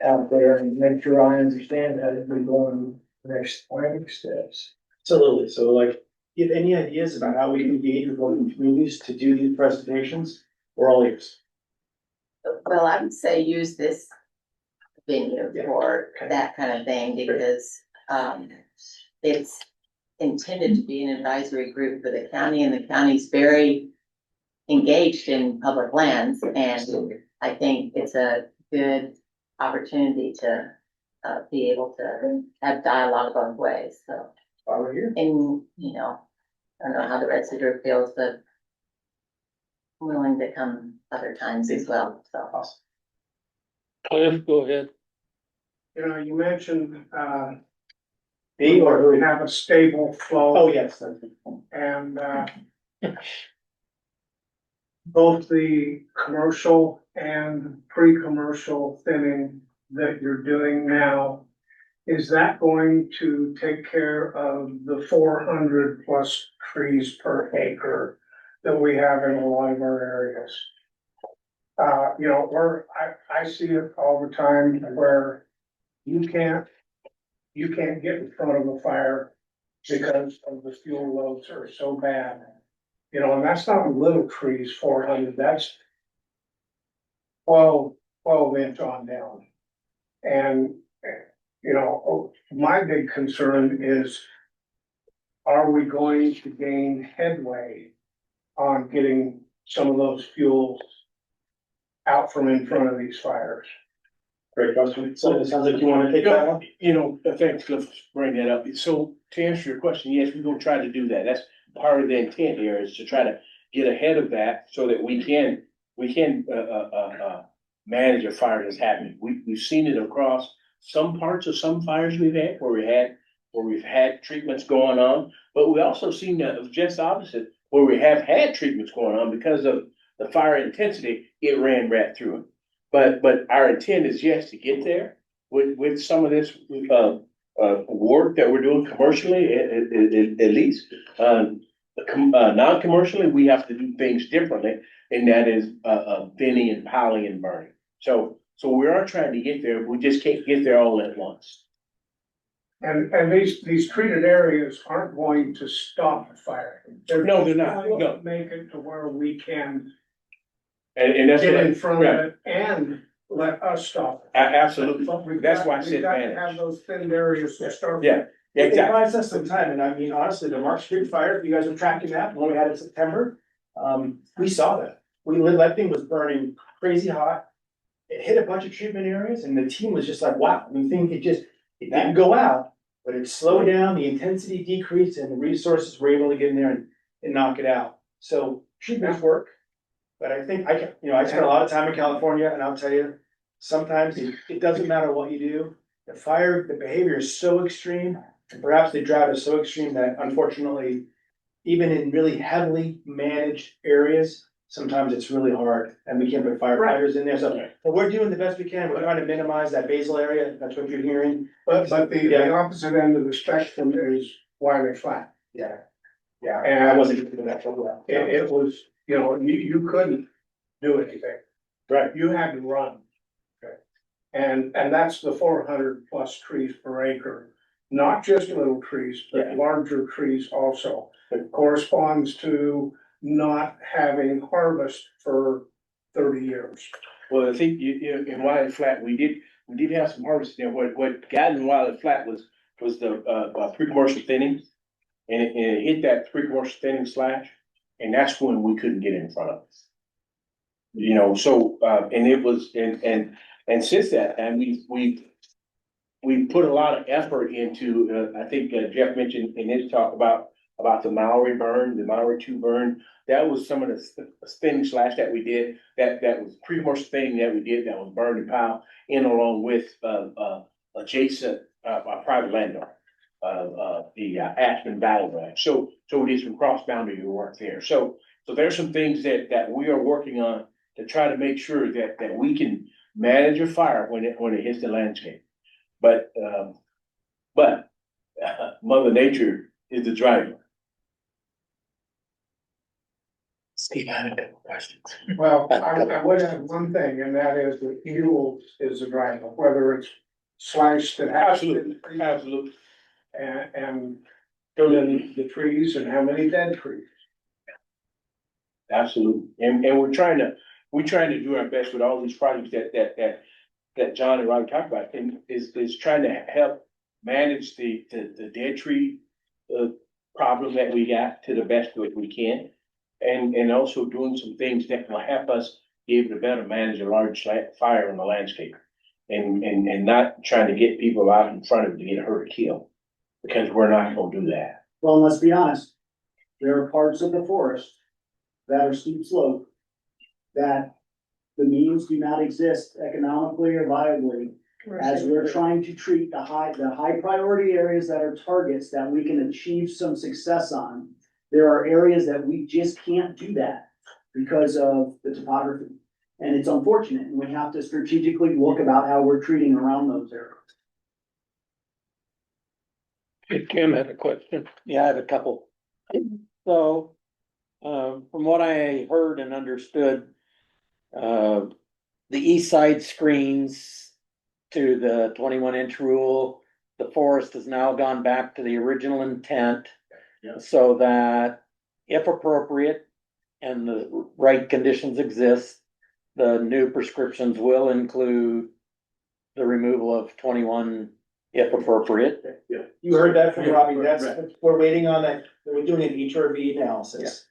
out there, and make sure I understand that as we go on the next planning steps. Absolutely. So like, you have any ideas about how we can engage with local communities to do these presentations? We're all ears. Well, I would say use this venue Yeah. for Okay. that kind of thing, because, it's intended to be an advisory group for the county, and the county's very engaged in public lands, and I think it's a good opportunity to, be able to have dialogue both ways, so. While we're here. And, I don't know how the rest of the group feels, but I'm willing to come other times as well, so. Awesome. Cliff, go ahead. You mentioned, Me or we who? have a stable flow. Oh, yes. And, both the commercial and pre-commercial thinning that you're doing now, is that going to take care of the 400 plus trees per acre that we have in a lot of our areas? I see it all the time where you can't get in front of a fire because of the fuel loads are so bad. And that's not little trees, 400, that's 12 inch on down. And, my big concern is, are we going to gain headway on getting some of those fuels out from in front of these fires? Great question. So it sounds like you wanna take that one? Thanks, Cliff, for bringing that up. So to answer your question, yes, we're gonna try to do that. That's part of the intent here, is to try to get ahead of that so that we can manage a fire that's happening. We've seen it across some parts of some fires we've had where we've had treatments going on, but we also seen just opposite, where we have had treatments going on because of the fire intensity, it ran right through it. But our intent is, yes, to get there with some of this work that we're doing commercially, at least. Non-commercially, we have to do things differently, and that is thinning and piling and burning. So we are trying to get there, we just can't get there all at once. And these treated areas aren't going to stop the fire. No, they're not. going No. to Make it to where we can And that's get what in front of it and let us stop it. Absolutely. But we've That's got- why I said we've got to manage. have those thin areas to start. Yeah, It exactly. buys us some time, and I mean, honestly, the March Street fire, if you guys are tracking that, when we had it in September, we saw that. That thing was burning crazy hot. It hit a bunch of treatment areas, and the team was just like, wow, we think it didn't go out, but it slowed down, the intensity decreased, and the resources were able to get in there and knock it out. So treatments work, but I think I spent a lot of time in California, and I'll tell you, sometimes it doesn't matter what you do. The behavior is so extreme, and perhaps the drought is so extreme that unfortunately, even in really heavily managed areas, sometimes it's really hard, and we can't put firefighters in there, but we're doing the best we can, we're trying to minimize that basal area, that's what you're hearing. But the opposite end of the spectrum is Wiley Flat. Yeah. And I wasn't doing that for a while. It was, you couldn't do anything. Right. You had to run. Okay. And that's the 400 plus trees per acre, not just little trees, but larger trees also. It corresponds to not having harvest for 30 years. Well, I think in Wiley Flat, we did we did have some harvest there. What got in while it flat was the, pre-commercial thinning. And it hit that pre-commercial thinning slash, and that's when we couldn't get in front of it. You know, so, and it was, and since that, and we put a lot of effort into, I think Jeff mentioned in his talk about the Maori burn, the Maori 2 burn. That was some of the thinning slash that we did, that was pre-commercial thinning that we did, that was burned and piled in along with, adjacent, private landowner. The Ashland Valley Ranch. So it is some cross boundary work there. So there's some things that we are working on to try to make sure that we can manage a fire when it hits the landscape. But Mother Nature is the driver. Steve, I have a couple questions. Well, I would have one thing, and that is that fuel is the driver, whether it's slashed and Absolutely. and killing the trees and how many dead trees. Absolutely. And we're trying to do our best with all these projects that John and Robbie talked about, and is trying to help manage the dead tree problem that we got to the best that we can. And also doing some things that will help us be able to better manage a large fire on the landscape. And not trying to get people out in front of it to get hurt or killed, because we're not gonna do that. Well, let's be honest, there are parts of the forest that are steep slope that the means do not exist economically or viably, as we're trying to treat the high priority areas that are targets that we can achieve some success on. There are areas that we just can't do that because of the topography. And it's unfortunate, and we have to strategically look about how we're treating around those areas. Kim had a question. Yeah, I have a couple. So, from what I heard and understood, the east side screens to the 21-inch rule, the forest has now gone back to the original intent. Yeah. So that if appropriate and the right conditions exist, the new prescriptions will include the removal of 21 if appropriate. Yeah, you heard that from Robbie, we're waiting on that, we're doing an HRV analysis.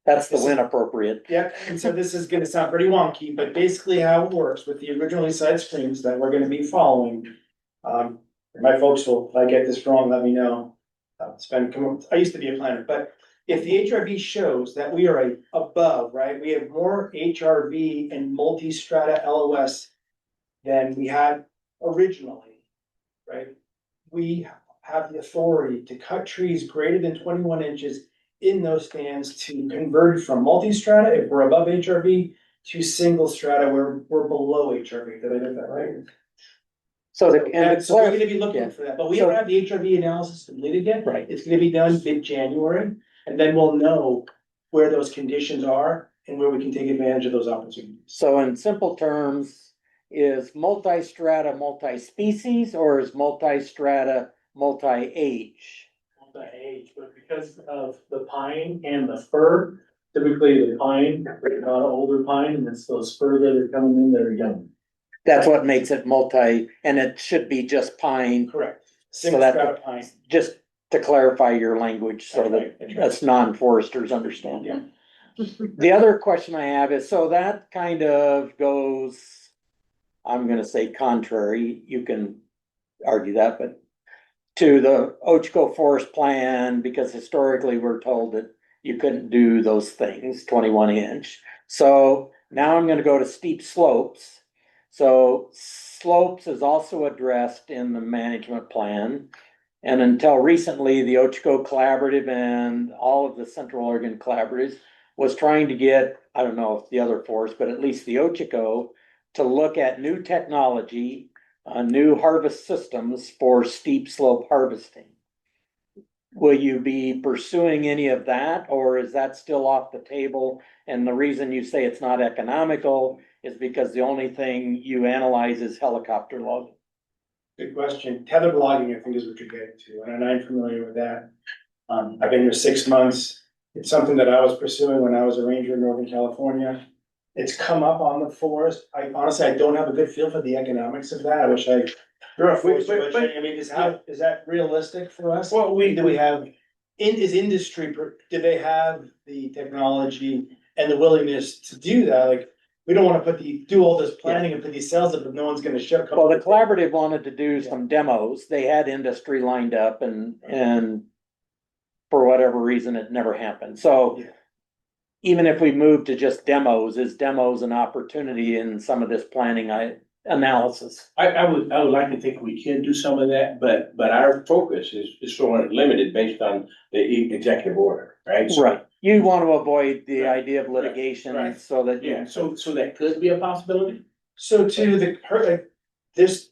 That's the when appropriate. Yep, and so this is gonna sound pretty wonky, but basically how it works with the original east side screens that we're gonna be following. My folks will, if I get this wrong, let me know. I used to be a planner, but if the HRV shows that we are above, right, we have more HRV and multi-strata LOS than we had originally, right? We have the authority to cut trees greater than 21 inches in those stands to convert from multi-strata, if we're above HRV, to single strata where we're below HRV. Did I get that right? So So we're gonna be looking for that, but we don't have the HRV analysis completed yet. Right. It's gonna be done mid-January, and then we'll know where those conditions are and where we can take advantage of those opportunities. So in simple terms, is multi-strata multi-species or is multi-strata multi-age? Multi-age, but because of the pine and the fir, typically the pine, older pine, and it's those fir that are coming in that are young. That's what makes it multi, and it should be just pine. Correct. So Single that, strata pine. just to clarify your language so that That's right. us non-foresters understand. Yeah. The other question I have is, so that kind of goes, I'm gonna say contrary, you can argue that, but to the Ochoco Forest Plan, because historically we're told that you couldn't do those things, 21 inch. So now I'm gonna go to steep slopes. So slopes is also addressed in the management plan. And until recently, the Ochoco Collaborative and all of the Central Oregon Collaboratives was trying to get, I don't know if the other forests, but at least the Ochoco, to look at new technology, new harvest systems for steep slope harvesting. Will you be pursuing any of that, or is that still off the table? And the reason you say it's not economical is because the only thing you analyze is helicopter logging. Good question. Tethered logging, I think, is what you're getting to, and I'm familiar with that. I've been here 6 months. It's something that I was pursuing when I was a ranger in Northern California. It's come up on the forest. I honestly, I don't have a good feel for the economics of that. I wish I. You're a forester, I mean, is that realistic for us? Well, Do we have, is industry, do they have the technology and the willingness to do that? Like, we don't wanna do all this planning and put these cells up, but no one's gonna ship. Well, the collaborative wanted to do some demos. They had industry lined up and for whatever reason, it never happened. So Yeah. even if we move to just demos, is demos an opportunity in some of this planning analysis? I would like to think we can do some of that, but our focus is sort of limited based on the executive order, right? So- Right. You want to avoid the idea of litigation Right. so that. Yeah, so that could be a possibility? So to this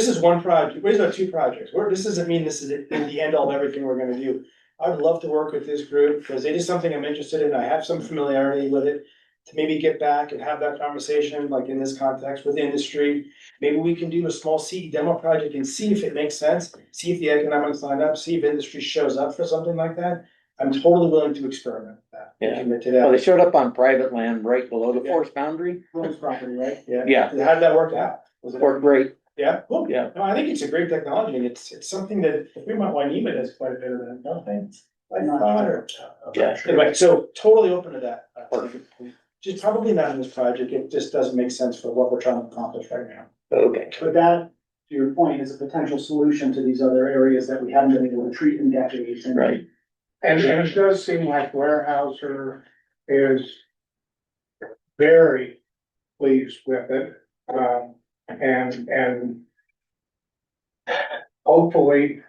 is one project, these are two projects, this doesn't mean this is the end all of everything we're gonna do. I would love to work with this group, because it is something I'm interested in, I have some familiarity with it. To maybe get back and have that conversation, like in this context with industry, maybe we can do a small CE demo project and see if it makes sense. See if the economics line up, see if industry shows up for something like that. I'm totally willing to experiment with that. Yeah. Commit to Well, they that. showed up on private land right below the forest boundary. Rose property, right? Yeah. Yeah. How did that work out? Was it? Worked great. Yeah, cool. Yeah. No, I think it's a great technology, and it's something that, if we might, Wainema has quite a bit of that, no thanks. I thought, or. Yeah. Anyway, so totally open to that. Just probably not in this project, it just doesn't make sense for what we're trying to accomplish right now. Okay. But that, to your point, is a potential solution to these other areas that we haven't been able to treat in decades. And Right. And it does seem like Warehouser is very pleased with it. And hopefully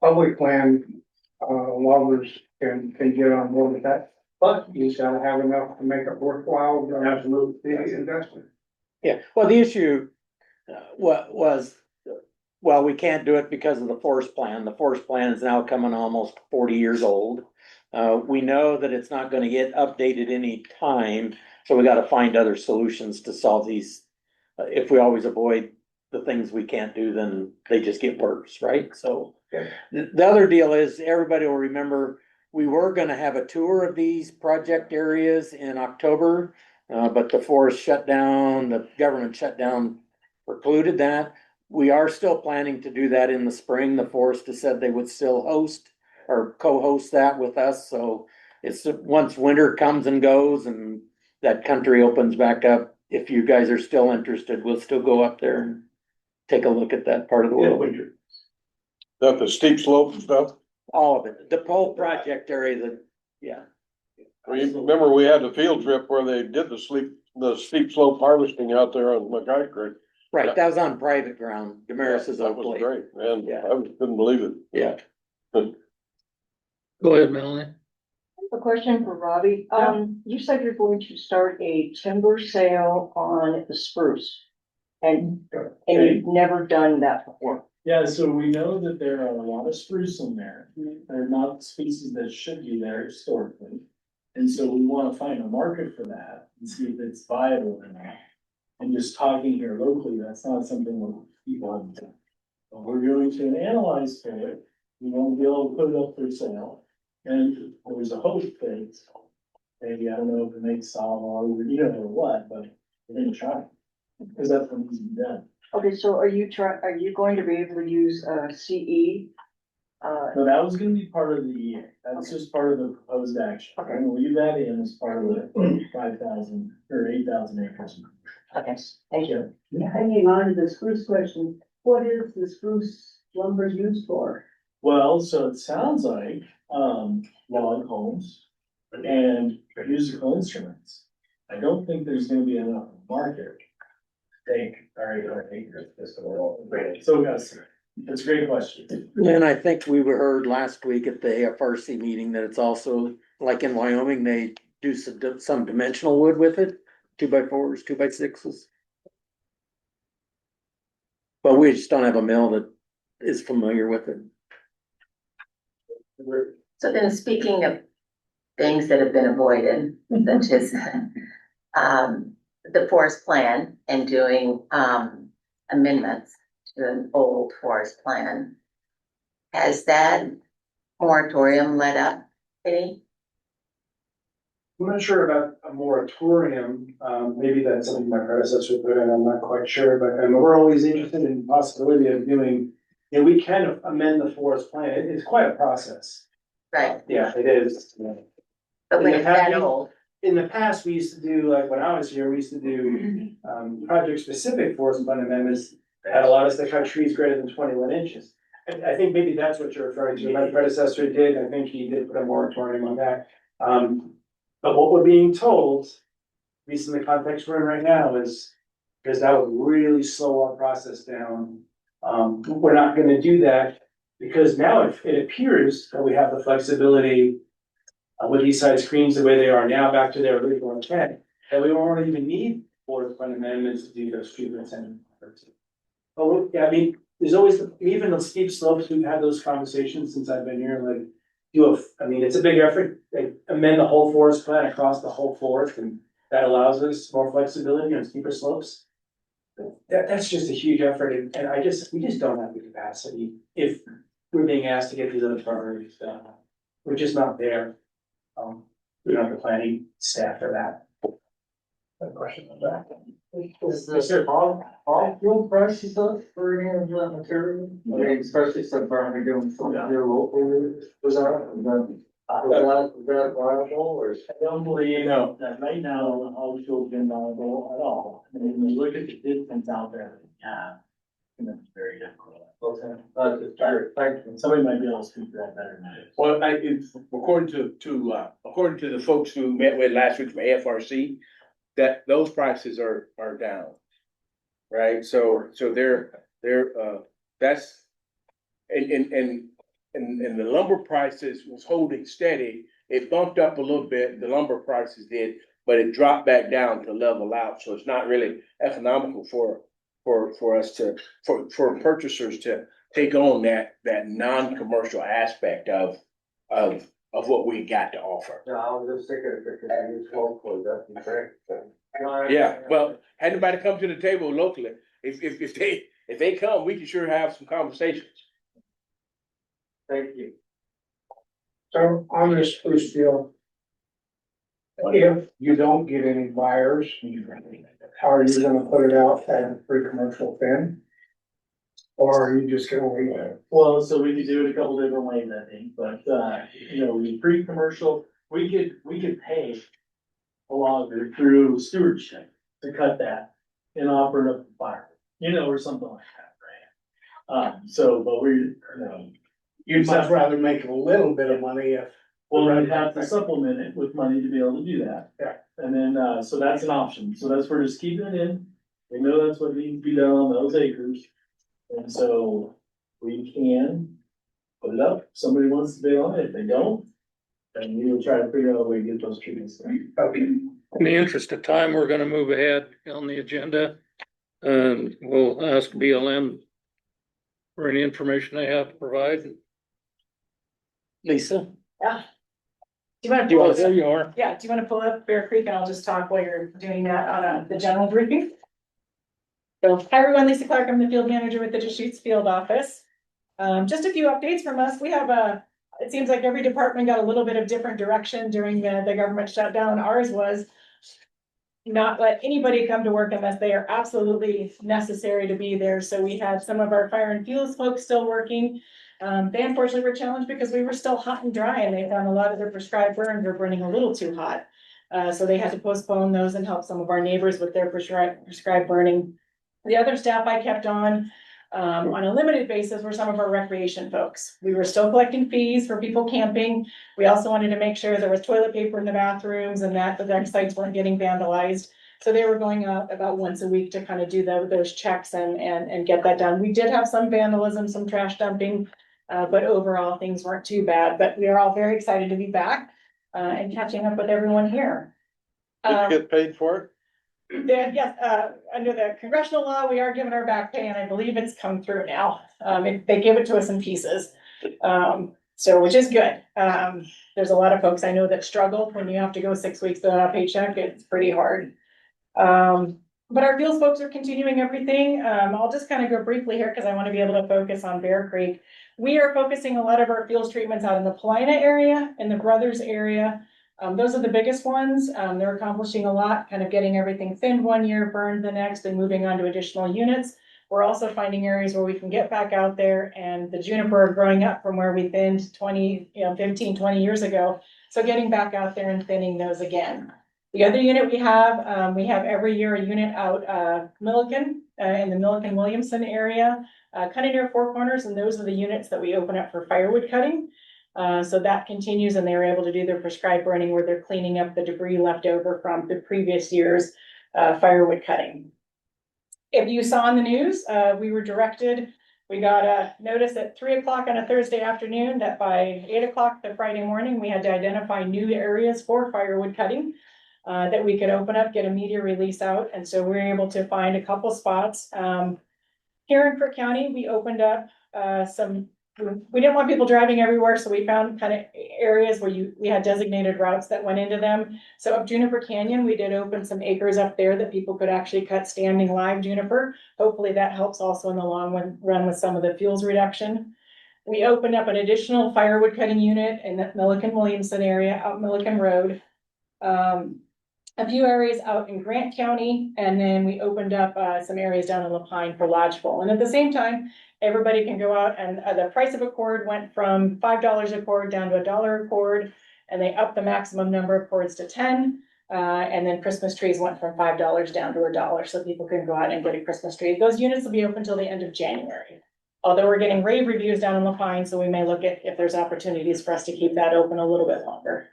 public land, lovers can get on board with that. But you gotta have enough to make it worthwhile. Absolutely. The investment. Yeah, well, the issue was, well, we can't do it because of the forest plan. The forest plan is now coming almost 40 years old. We know that it's not gonna get updated any time, so we gotta find other solutions to solve these. If we always avoid the things we can't do, then they just get worse, right? So the other deal is, everybody will remember, we were gonna have a tour of these project areas in October. But the forest shut down, the government shutdown precluded that. We are still planning to do that in the spring. The forest has said they would still host or co-host that with us, so it's once winter comes and goes and that country opens back up, if you guys are still interested, we'll still go up there and take a look at that part of the world. That the steep slope and stuff? All of it, the whole project area that, yeah. Remember, we had a field trip where they did the steep slope harvesting out there on Mackay Creek. Right, that was on private ground, Damaris's That old was place. great, and Yeah. I couldn't believe it. Yeah. Go ahead, Melanie. A question for Robbie. You said you're going to start a timber sale on the spruce. And you've never done that before. Yeah, so we know that there are a lot of spruce in there. They're not species that should be there historically. And so we wanna find a market for that and see if it's viable or not. And just talking here locally, that's not something that people have done. But we're going to analyze for it. We won't be able to put it up for sale. And there's a hope that maybe, I don't know if it makes solid or you don't know what, but we're gonna try. Cause that's what needs to be done. Okay, so are you going to be able to use CE? No, that was gonna be part of the EA. That's just part of the proposed action. Okay. And we'll leave that in as part of the 5,000 or 8,000 acres. Okay, thank you. Hanging on to the spruce question, what is the spruce lumber used for? Well, so it sounds like, log homes and musical instruments. I don't think there's gonna be enough market. Take, our acres, so yes, that's a great question. And I think we heard last week at the AFRC meeting that it's also, like in Wyoming, they do some dimensional wood with it, 2x4s, 2x6s. But we just don't have a mill that is familiar with it. So then, speaking of things that have been avoided, such as the forest plan and doing amendments to an old forest plan, has that moratorium let up any? I'm not sure about a moratorium, maybe that's something my predecessor put in, I'm not quite sure, but, we're always interested in the possibility of doing. We can amend the forest plan, it's quite a process. Right, Yeah, it is. but when it's that In the old, In the past, we used to do, like, when I was here, we used to do, project-specific forest plan amendments that had allowed us to cut trees greater than 21 inches. I think maybe that's what you're referring to, my predecessor did, I think he did put a moratorium on that. But what we're being told, at least in the context we're in right now, is, because that would really slow our process down. We're not gonna do that, because now it appears that we have the flexibility with these side screens the way they are now, back to their original intent, that we won't even need forest plan amendments to do those treatments anymore. Oh, yeah, I mean, there's always, even the steep slopes, we've had those conversations since I've been here, like, I mean, it's a big effort, like, amend the whole forest plan across the whole forest, and that allows us more flexibility on steeper slopes. That's just a huge effort, and we just don't have the capacity if we're being asked to get these other priorities done. We're just not there. We don't have the planning staff for that. A question on that. Is there all fuel prices up for any of that material? I mean, especially since we're doing some here locally, was that viable or? I don't believe that right now, all fuel's been viable at all. I mean, when you look at the distance out there, it's very difficult. Okay, that's just very, thank you. Somebody might be able to speak to that better than I. Well, according to the folks who met with last week from AFRC, that those prices are down. Right, so they're that's, and the lumber prices was holding steady. It bumped up a little bit, the lumber prices did, but it dropped back down to level out, so it's not really economical for us for purchasers to take on that non-commercial aspect of what we got to offer. Yeah, I was just thinking if it could be used locally, that'd be great. Yeah, well, had anybody come to the table locally, if they come, we can sure have some conversations. Thank you. So on this spruce deal, if you don't get any buyers, how are you gonna put it out as a free commercial thing? Or are you just gonna leave it? Well, so we could do it a couple different ways, I think, but, the pre-commercial, we could pay a logger through stewardship to cut that and offer it up to fire, or something like that, right? But You'd much rather make a little bit of money if. well, we'd have to supplement it with money to be able to do that. Yeah. And then, so that's an option, so that's, we're just keeping it in, we know that's what needs to be done on those acres. And so we can put it up, if somebody wants to bid on it, if they don't, then we will try to figure out a way to get those treatments done. Okay. In the interest of time, we're gonna move ahead on the agenda. We'll ask BLM for any information they have to provide. Lisa? Yeah. Do you You wanna are, there you are. yeah, do you wanna pull up Bear Creek and I'll just talk while you're doing that on the general briefing? So, hi everyone, Lisa Clark, I'm the field manager with the Deschutes Field Office. Just a few updates from us. We have it seems like every department got a little bit of different direction during the government shutdown. Ours was not let anybody come to work unless they are absolutely necessary to be there. So we had some of our fire and fuels folks still working. They unfortunately were challenged because we were still hot and dry and they found a lot of their prescribed burns were burning a little too hot. So they had to postpone those and help some of our neighbors with their prescribed burning. The other staff I kept on a limited basis were some of our recreation folks. We were still collecting fees for people camping. We also wanted to make sure there was toilet paper in the bathrooms and that the deck sites weren't getting vandalized. So they were going out about once a week to kind of do those checks and get that done. We did have some vandalism, some trash dumping, but overall things weren't too bad. But we are all very excited to be back and catching up with everyone here. Did you get paid for it? Yes, under the congressional law, we are given our back pay and I believe it's come through now. They give it to us in pieces. So which is good. There's a lot of folks I know that struggle when you have to go 6 weeks without a paycheck. It's pretty hard. But our field folks are continuing everything. I'll just kind of go briefly here because I want to be able to focus on Bear Creek. We are focusing a lot of our field treatments out in the Paulina area, in the Brothers area, Those are the biggest ones. They're accomplishing a lot, kind of getting everything thinned one year, burned the next, and moving on to additional units. We're also finding areas where we can get back out there, and the juniper are growing up from where we thinned 15, 20 years ago. So getting back out there and thinning those again. The other unit we have every year a unit out, Milliken, in the Milliken-Williamson area, kind of near Four Corners, and those are the units that we open up for firewood cutting. So that continues, and they're able to do their prescribed burning where they're cleaning up the debris left over from the previous year's firewood cutting. If you saw in the news, we got a notice at 3 o'clock on a Thursday afternoon that by 8 o'clock the Friday morning, we had to identify new areas for firewood cutting that we could open up, get a media release out. And so we were able to find a couple spots. Here in Crook County, we opened up we didn't want people driving everywhere, so we found kind of areas where we had designated routes that went into them. So up Juniper Canyon, we did open some acres up there that people could actually cut standing live juniper. Hopefully that helps also in the long run with some of the fuels reduction. We opened up an additional firewood cutting unit in the Milliken-Williamson area, out Milliken Road. A few areas out in Grant County, and then we opened up some areas down in Lapine for lodgepole. And at the same time, everybody can go out, and the price of a cord went from $5 a cord down to $1 a cord, and they upped the maximum number of cords to 10. And then Christmas trees went from $5 down to $1, so people can go out and get a Christmas tree. Those units will be open till the end of January. Although we're getting rave reviews down in Lapine, so we may look at if there's opportunities for us to keep that open a little bit longer.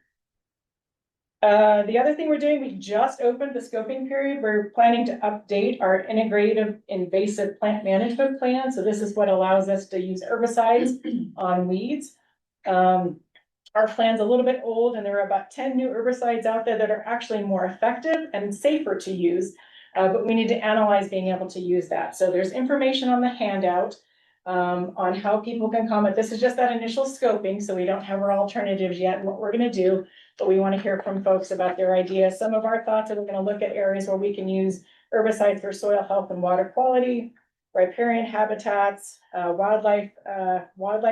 The other thing we're doing, we just opened the scoping period. We're planning to update our integrative invasive plant management plan. So this is what allows us to use herbicides on weeds. Our plan's a little bit old, and there are about 10 new herbicides out there that are actually more effective and safer to use, but we need to analyze being able to use that. So there's information on the handout on how people can comment. This is just that initial scoping, so we don't have our alternatives yet and what we're going to do, but we want to hear from folks about their ideas. Some of our thoughts are we're going to look at areas where we can use herbicides for soil health and water quality, riparian habitats, wildlife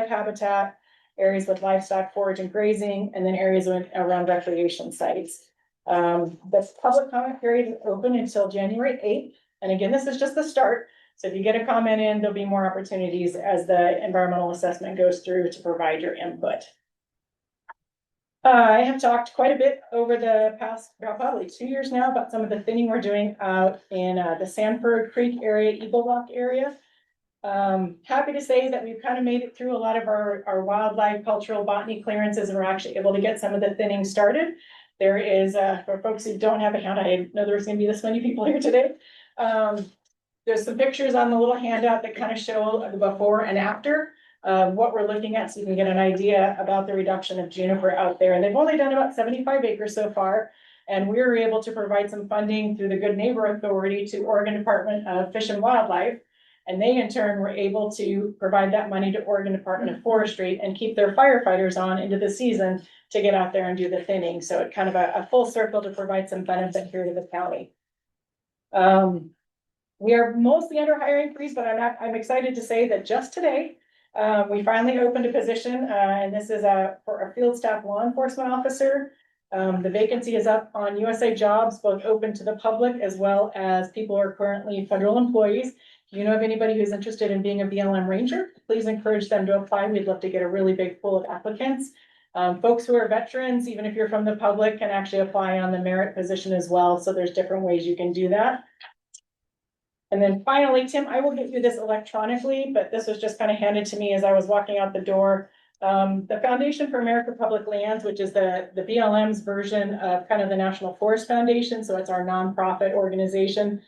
habitat, areas with livestock forage and grazing, and then areas around recreation sites. The public comment period is open until January 8th. And again, this is just the start. So if you get a comment in, there'll be more opportunities as the environmental assessment goes through to provide your input. I have talked quite a bit over the past probably 2 years now about some of the thinning we're doing out in the Sanford Creek area, Eagle Rock area. Happy to say that we've kind of made it through a lot of our wildlife, cultural, botany clearances, and we're actually able to get some of the thinning started. There is, for folks who don't have a hand, I know there's going to be this many people here today. There's some pictures on the little handout that kind of show the before and after what we're looking at, so you can get an idea about the reduction of juniper out there. And they've only done about 75 acres so far. And we were able to provide some funding through the Good Neighbor Authority to Oregon Department of Fish and Wildlife. And they in turn were able to provide that money to Oregon Department of Forestry and keep their firefighters on into the season to get out there and do the thinning. So it kind of a full circle to provide some benefit here to the county. We are mostly under hiring freeze, but I'm excited to say that just today, we finally opened a position, and this is for a field staff law enforcement officer. The vacancy is up on USA Jobs, both open to the public as well as people who are currently federal employees. If you know of anybody who's interested in being a BLM ranger, please encourage them to apply. We'd love to get a really big pool of applicants. Folks who are veterans, even if you're from the public, can actually apply on the merit position as well. So there's different ways you can do that. And then finally, Tim, I will get you this electronically, but this was just kind of handed to me as I was walking out the door. The Foundation for American Public Lands, which is the BLM's version of kind of the National Forest Foundation, so it's our nonprofit organization.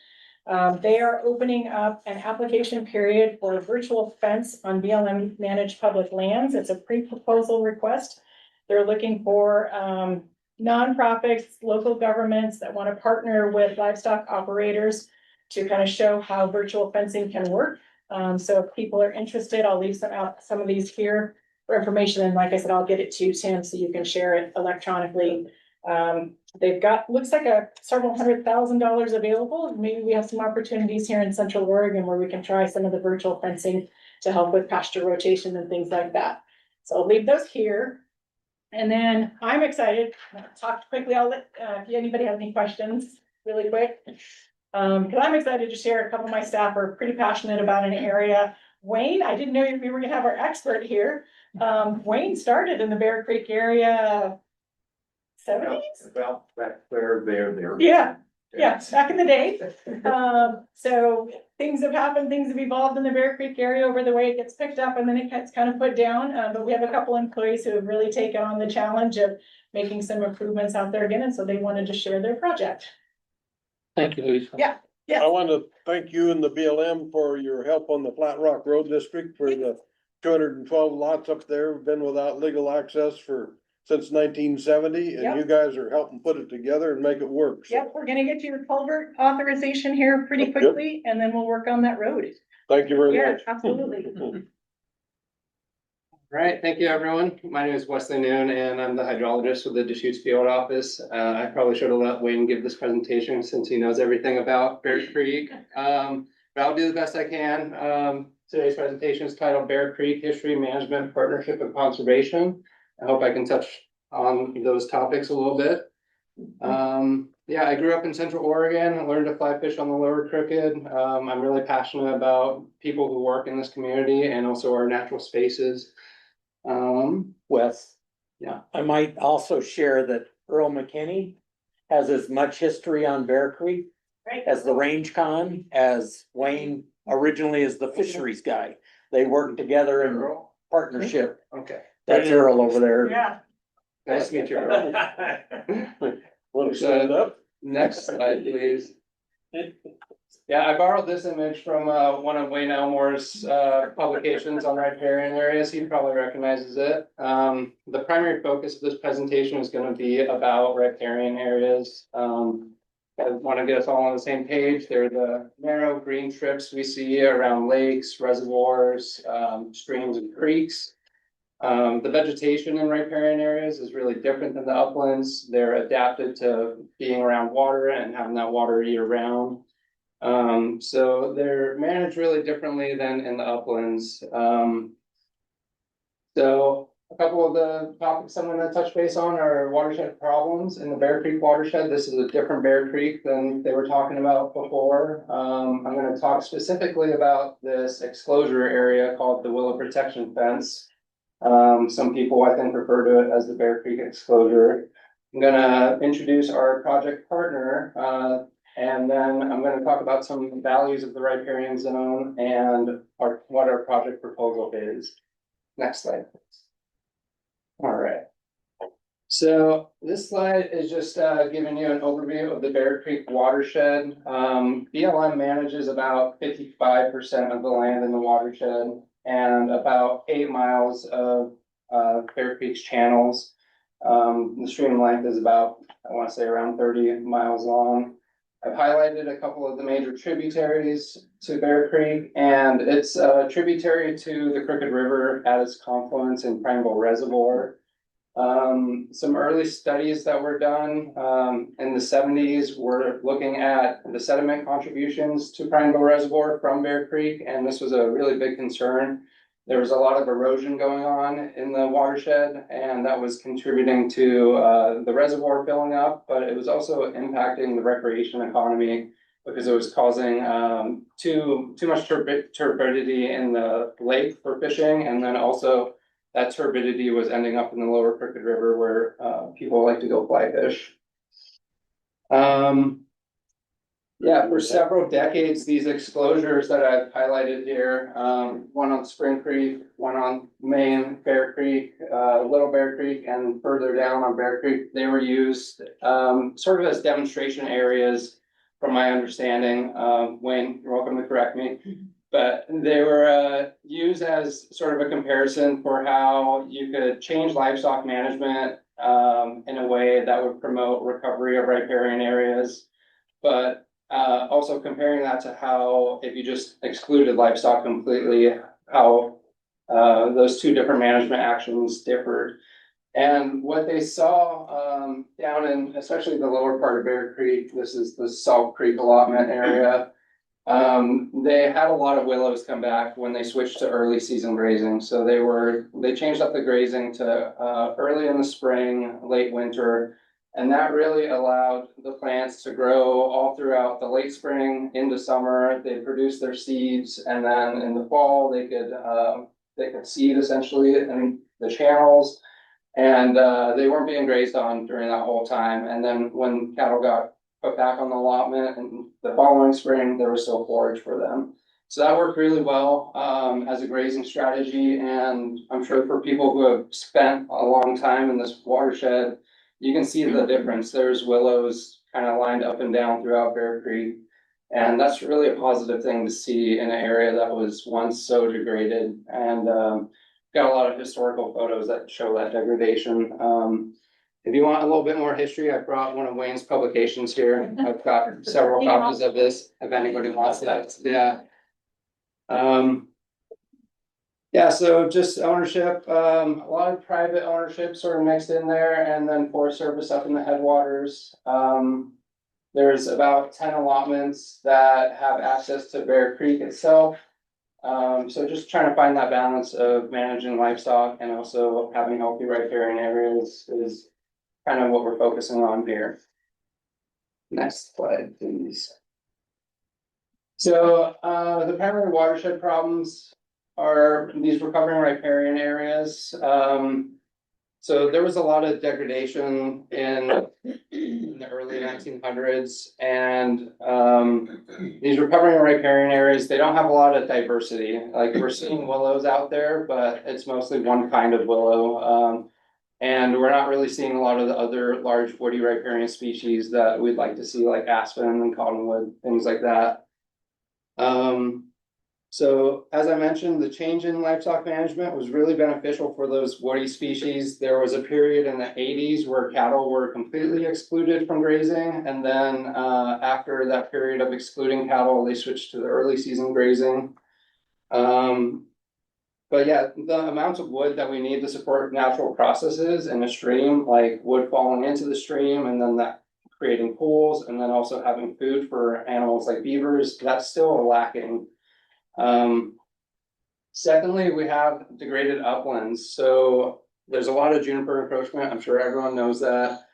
They are opening up an application period for a virtual fence on BLM managed public lands. It's a pre-proposal request. They're looking for nonprofits, local governments that want to partner with livestock operators to kind of show how virtual fencing can work. So if people are interested, I'll leave some of these here for information. And like I said, I'll get it to Tim so you can share it electronically. They've got, looks like several $100,000 available. Maybe we have some opportunities here in Central Oregon where we can try some of the virtual fencing to help with pasture rotation and things like that. So I'll leave those here. And then I'm excited, I'll talk quickly, I'll let, if anybody has any questions, really quick. Because I'm excited to share, a couple of my staff are pretty passionate about an area. Wayne, I didn't know we were gonna have our expert here. Wayne started in the Bear Creek area. '70s? Well, back there. Yeah, back in the day. So things have happened, things have evolved in the Bear Creek area over the way it gets picked up and then it gets kind of put down. But we have a couple employees who have really taken on the challenge of making some improvements out there again, and so they wanted to share their project. Thank you, Lisa. Yeah. I want to thank you and the BLM for your help on the Flat Rock Road District for the 212 lots up there have been without legal access since 1970, and Yep. you guys are helping put it together and make it work. So Yep, we're gonna get your culvert authorization here pretty Yep. quickly, and then we'll work on that road. thank you very Yeah, much. absolutely. Right, thank you, everyone. My name is Wesley Noon, and I'm the hydrologist with the Deschutes Field Office. I probably should have let Wayne give this presentation since he knows everything about Bear Creek. But I'll do the best I can. Today's presentation is titled Bear Creek History, Management, Partnership, and Conservation. I hope I can touch on those topics a little bit. Yeah, I grew up in Central Oregon. I learned to fly fish on the Lower Crooked. I'm really passionate about people who work in this community and also our natural spaces. Wes. Yeah. I might also share that Earl McKinney has as much history on Bear Creek Right. as the range con, as Wayne originally is the fisheries guy. They work together in partnership. Okay. That's Earl over there. Yeah. Nice to meet you. Want to stand up? Next slide, please. Yeah, I borrowed this image from one of Wayne Elmore's publications on riparian areas. He probably recognizes it. The primary focus of this presentation is going to be about riparian areas. I want to get us all on the same page. They're the narrow green strips we see around lakes, reservoirs, streams, and creeks. The vegetation in riparian areas is really different than the uplands. They're adapted to being around water and having that water year round. So they're managed really differently than in the uplands. So a couple of the topics I'm going to touch base on are watershed problems in the Bear Creek watershed. This is a different Bear Creek than they were talking about before. I'm going to talk specifically about this exclosure area called the Willow Protection Fence. Some people I think refer to it as the Bear Creek exclosure. I'm gonna introduce our project partner, and then I'm gonna talk about some values of the riparian zone and what our project proposal is. Next slide, please. All right. So this slide is just giving you an overview of the Bear Creek watershed. BLM manages about 55% of the land in the watershed and about 8 miles of Bear Creek's channels. The stream length is about, I want to say, around 30 miles long. I've highlighted a couple of the major tributaries to Bear Creek, and it's a tributary to the Crooked River at its confluence in Prineville Reservoir. Some early studies that were done in the 70s were looking at the sediment contributions to Prineville Reservoir from Bear Creek, and this was a really big concern. There was a lot of erosion going on in the watershed, and that was contributing to the reservoir filling up, but it was also impacting the recreation economy because it was causing too much turbidity in the lake for fishing, and then also that turbidity was ending up in the lower Crooked River where people like to go fly fish. Yeah, for several decades, these exclosures that I've highlighted here, one on Spring Creek, one on Main, Bear Creek, Little Bear Creek, and further down on Bear Creek, they were used sort of as demonstration areas, from my understanding. Wayne, you're welcome to correct me. But they were used as sort of a comparison for how you could change livestock management in a way that would promote recovery of riparian areas, but also comparing that to how, if you just excluded livestock completely, how those two different management actions differed. And what they saw down in, especially the lower part of Bear Creek, this is the Salt Creek allotment area. They had a lot of willows come back when they switched to early season grazing. So they changed up the grazing to early in the spring, late winter. And that really allowed the plants to grow all throughout the late spring into summer. They produce their seeds, and then in the fall they could seed essentially in the channels. And they weren't being grazed on during that whole time. And then when cattle got put back on the allotment in the following spring, there was still forage for them. So that worked really well as a grazing strategy. And I'm sure for people who have spent a long time in this watershed, you can see the difference. There's willows kind of lined up and down throughout Bear Creek. And that's really a positive thing to see in an area that was once so degraded. And got a lot of historical photos that show that degradation. If you want a little bit more history, I brought one of Wayne's publications here. I've got several copies of this, if anybody wants that. Yeah. Yeah, so just ownership, a lot of private ownership sort of mixed in there, and then Forest Service up in the headwaters. There's about 10 allotments that have access to Bear Creek itself. So just trying to find that balance of managing livestock and also having healthy riparian areas is kind of what we're focusing on here. Next slide, please. So the primary watershed problems are these recovering riparian areas. So there was a lot of degradation in the early 1900s, and these recovering riparian areas, they don't have a lot of diversity. Like we're seeing willows out there, but it's mostly one kind of willow. And we're not really seeing a lot of the other large woody riparian species that we'd like to see, like aspen and cottonwood, things like that. So as I mentioned, the change in livestock management was really beneficial for those woody species. There was a period in the 80s where cattle were completely excluded from grazing. And then after that period of excluding cattle, they switched to the early season grazing. But yeah, the amount of wood that we need to support natural processes in a stream, like wood falling into the stream and then that creating pools, and then also having food for animals like beavers, that's still lacking. Secondly, we have degraded uplands. So there's a lot of juniper encroachment. I'm sure everyone knows that.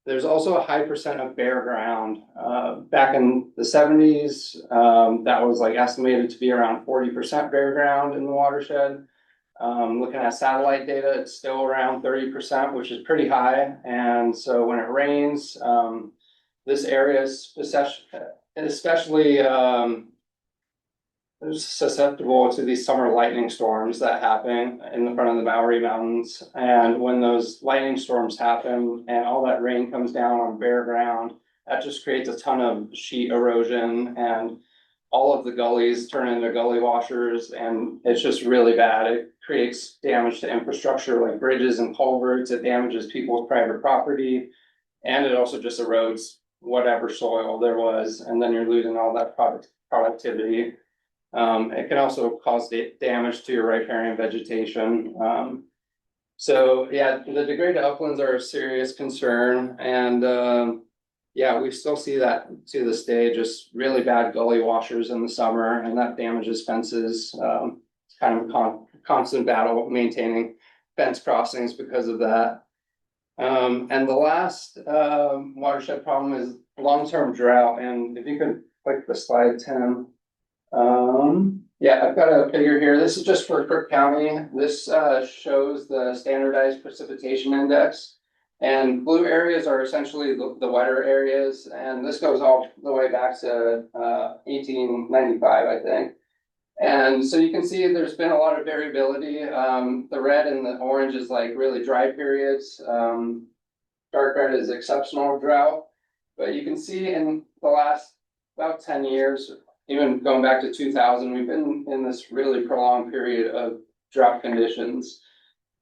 There's also a high percent of bare ground. Back in the 70s, that was like estimated to be around 40% bare ground in the watershed. Looking at satellite data, it's still around 30%, which is pretty high. And so when it rains, this area is especially susceptible to these summer lightning storms that happen in the front of the Bowery Mountains. And when those lightning storms happen and all that rain comes down on bare ground, that just creates a ton of sheet erosion, and all of the gullies turn into gully washers, and it's just really bad. It creates damage to infrastructure like bridges and culverts. It damages people's private property, and it also just erodes whatever soil there was, and then you're losing all that productivity. It can also cause damage to your riparian vegetation. So yeah, the degraded uplands are a serious concern, and yeah, we still see that to this day, just really bad gully washers in the summer, and that damages fences. It's kind of a constant battle maintaining fence crossings because of that. And the last watershed problem is long-term drought. And if you could click the slide, Tim. Yeah, I've got a figure here. This is just for Crook County. This shows the standardized precipitation index. And blue areas are essentially the wetter areas. And this goes all the way back to 1895, I think. And so you can see there's been a lot of variability. The red and the orange is like really dry periods. Dark red is exceptional drought. But you can see in the last about 10 years, even going back to 2000, we've been in this really prolonged period of drought conditions.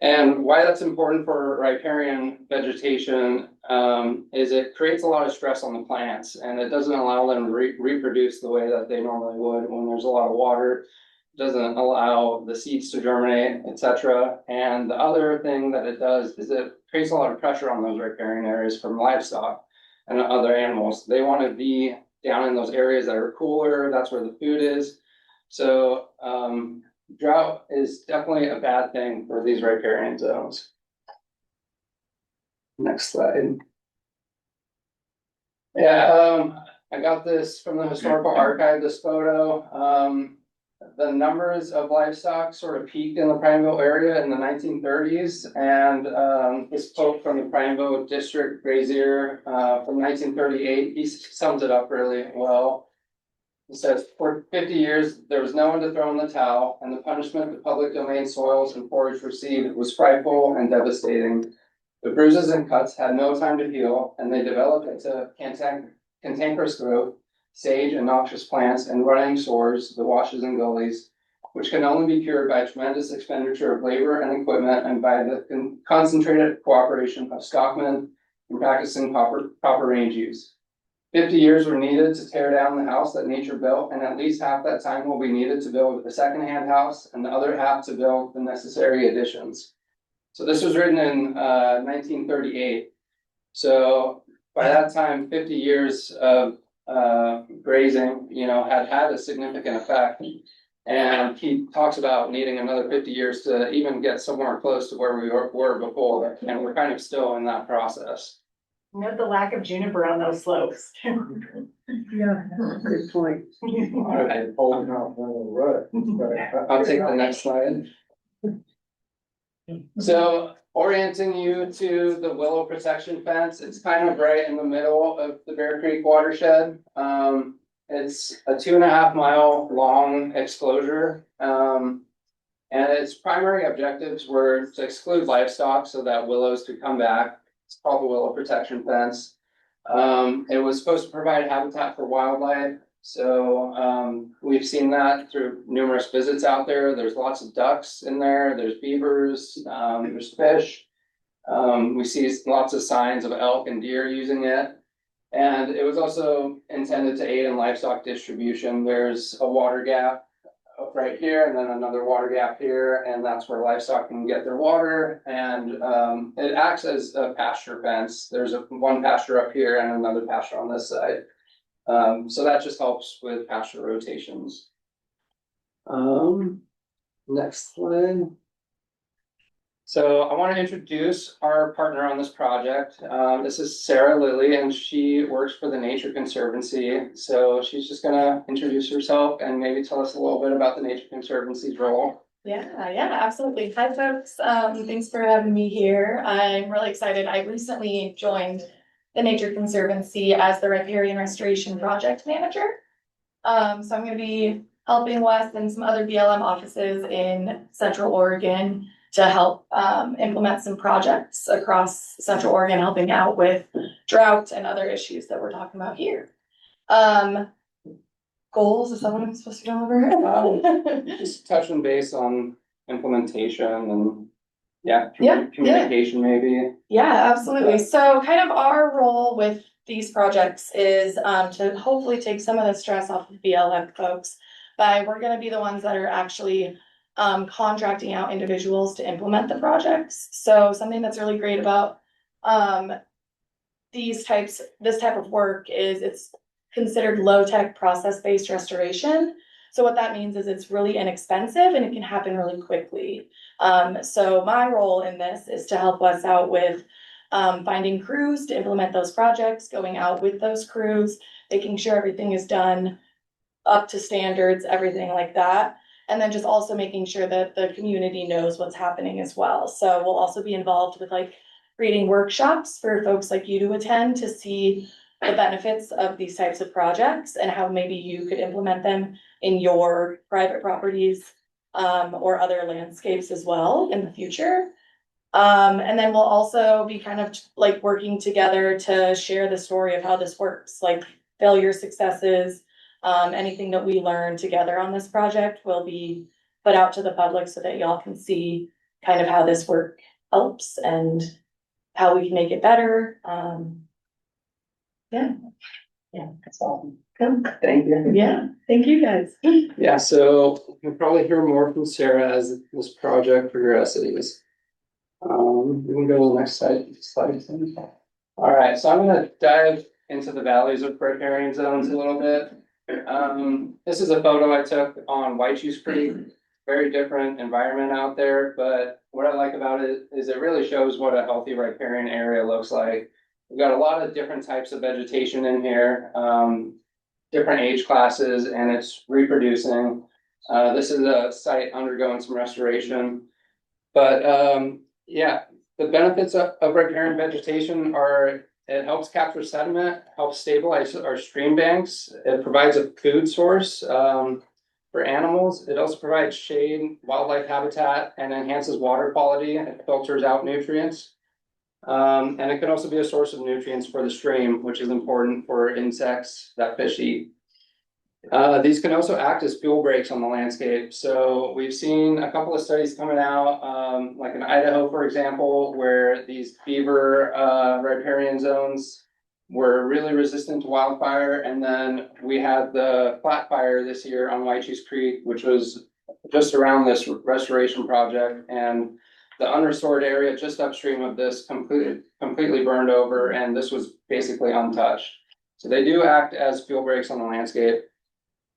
And why that's important for riparian vegetation is it creates a lot of stress on the plants, and it doesn't allow them to reproduce the way that they normally would when there's a lot of water. It doesn't allow the seeds to germinate, etc. And the other thing that it does is it creates a lot of pressure on those riparian areas from livestock and other animals. They want to be down in those areas that are cooler, that's where the food is. So, drought is definitely a bad thing for these riparian zones. Next slide. Yeah, I got this from the historical archive, this photo. The numbers of livestock sort of peaked in the Prineville area in the 1930s, and this quote from the Prineville District Grazier from 1938, he sums it up really well. It says, for 50 years, there was no one to throw in the towel, and the punishment the public domain soils and forage received was frightful and devastating. The bruises and cuts had no time to heal, and they developed into cantankerous growth, sage and noxious plants, and running sores, the washes and gullies, which can only be cured by a tremendous expenditure of labor and equipment and by the concentrated cooperation of stockmen in practicing proper range use. 50 years were needed to tear down the house that nature built, and at least half that time will be needed to build a secondhand house, and the other half to build the necessary additions. So this was written in 1938. So by that time, 50 years of grazing, had a significant effect. And he talks about needing another 50 years to even get somewhere close to where we were before, and we're kind of still in that process. Note the lack of juniper on those slopes. Yeah, good point. All right, I'll take the next slide. So orienting you to the willow protection fence, it's kind of right in the middle of the Bear Creek watershed. It's a 2.5 mile long exclosure. And its primary objectives were to exclude livestock so that willows could come back. It's called the willow protection fence. It was supposed to provide habitat for wildlife. So we've seen that through numerous visits out there. There's lots of ducks in there. There's beavers. There's fish. We see lots of signs of elk and deer using it. And it was also intended to aid in livestock distribution. There's a water gap right here and then another water gap here, and that's where livestock can get their water. And it acts as a pasture fence. There's one pasture up here and another pasture on this side. So that just helps with pasture rotations. Next slide. So I want to introduce our partner on this project. This is Sarah Lilly, and she works for the Nature Conservancy. So she's just gonna introduce herself and maybe tell us a little bit about the Nature Conservancy's role. Yeah, absolutely. Hi, folks. Thanks for having me here. I'm really excited. I recently joined the Nature Conservancy as the riparian restoration project manager. So I'm going to be helping Wes and some other BLM offices in Central Oregon to help implement some projects across Central Oregon, helping out with drought and other issues that we're talking about here. Goals, is that what I'm supposed to go over? Just touching base on implementation and communication maybe. Yeah, absolutely. So kind of our role with these projects is to hopefully take some of the stress off of BLM folks. But we're going to be the ones that are actually contracting out individuals to implement the projects. So something that's really great about this type of work is it's considered low-tech process-based restoration. So what that means is it's really inexpensive and it can happen really quickly. So my role in this is to help us out with finding crews to implement those projects, going out with those crews, making sure everything is done up to standards, everything like that. And then just also making sure that the community knows what's happening as well. So we'll also be involved with creating workshops for folks like you to attend to see the benefits of these types of projects and how maybe you could implement them in your private properties or other landscapes as well in the future. And then we'll also be kind of working together to share the story of how this works, like failure, successes, anything that we learn together on this project will be put out to the public so that y'all can see kind of how this work helps and how we can make it better. That's all. Thank you. Yeah, thank you guys. Yeah, so you'll probably hear more from Sarah as this project progresses. We can go to the next slide. All right, so I'm gonna dive into the valleys of riparian zones a little bit. This is a photo I took on White Shoes Creek. Very different environment out there, but what I like about it is it really shows what a healthy riparian area looks like. We've got a lot of different types of vegetation in here, different age classes, and it's reproducing. This is a site undergoing some restoration. But yeah, the benefits of riparian vegetation are it helps capture sediment, helps stabilize our stream banks. It provides a food source for animals. It also provides shade, wildlife habitat, and enhances water quality. It filters out nutrients. And it can also be a source of nutrients for the stream, which is important for insects that fish eat. These can also act as fuel breaks on the landscape. So we've seen a couple of studies coming out, like in Idaho, for example, where these beaver riparian zones were really resistant to wildfire. And then we had the flat fire this year on White Shoes Creek, which was just around this restoration project. And the unrestored area just upstream of this completely burned over, and this was basically untouched. So they do act as fuel breaks on the landscape.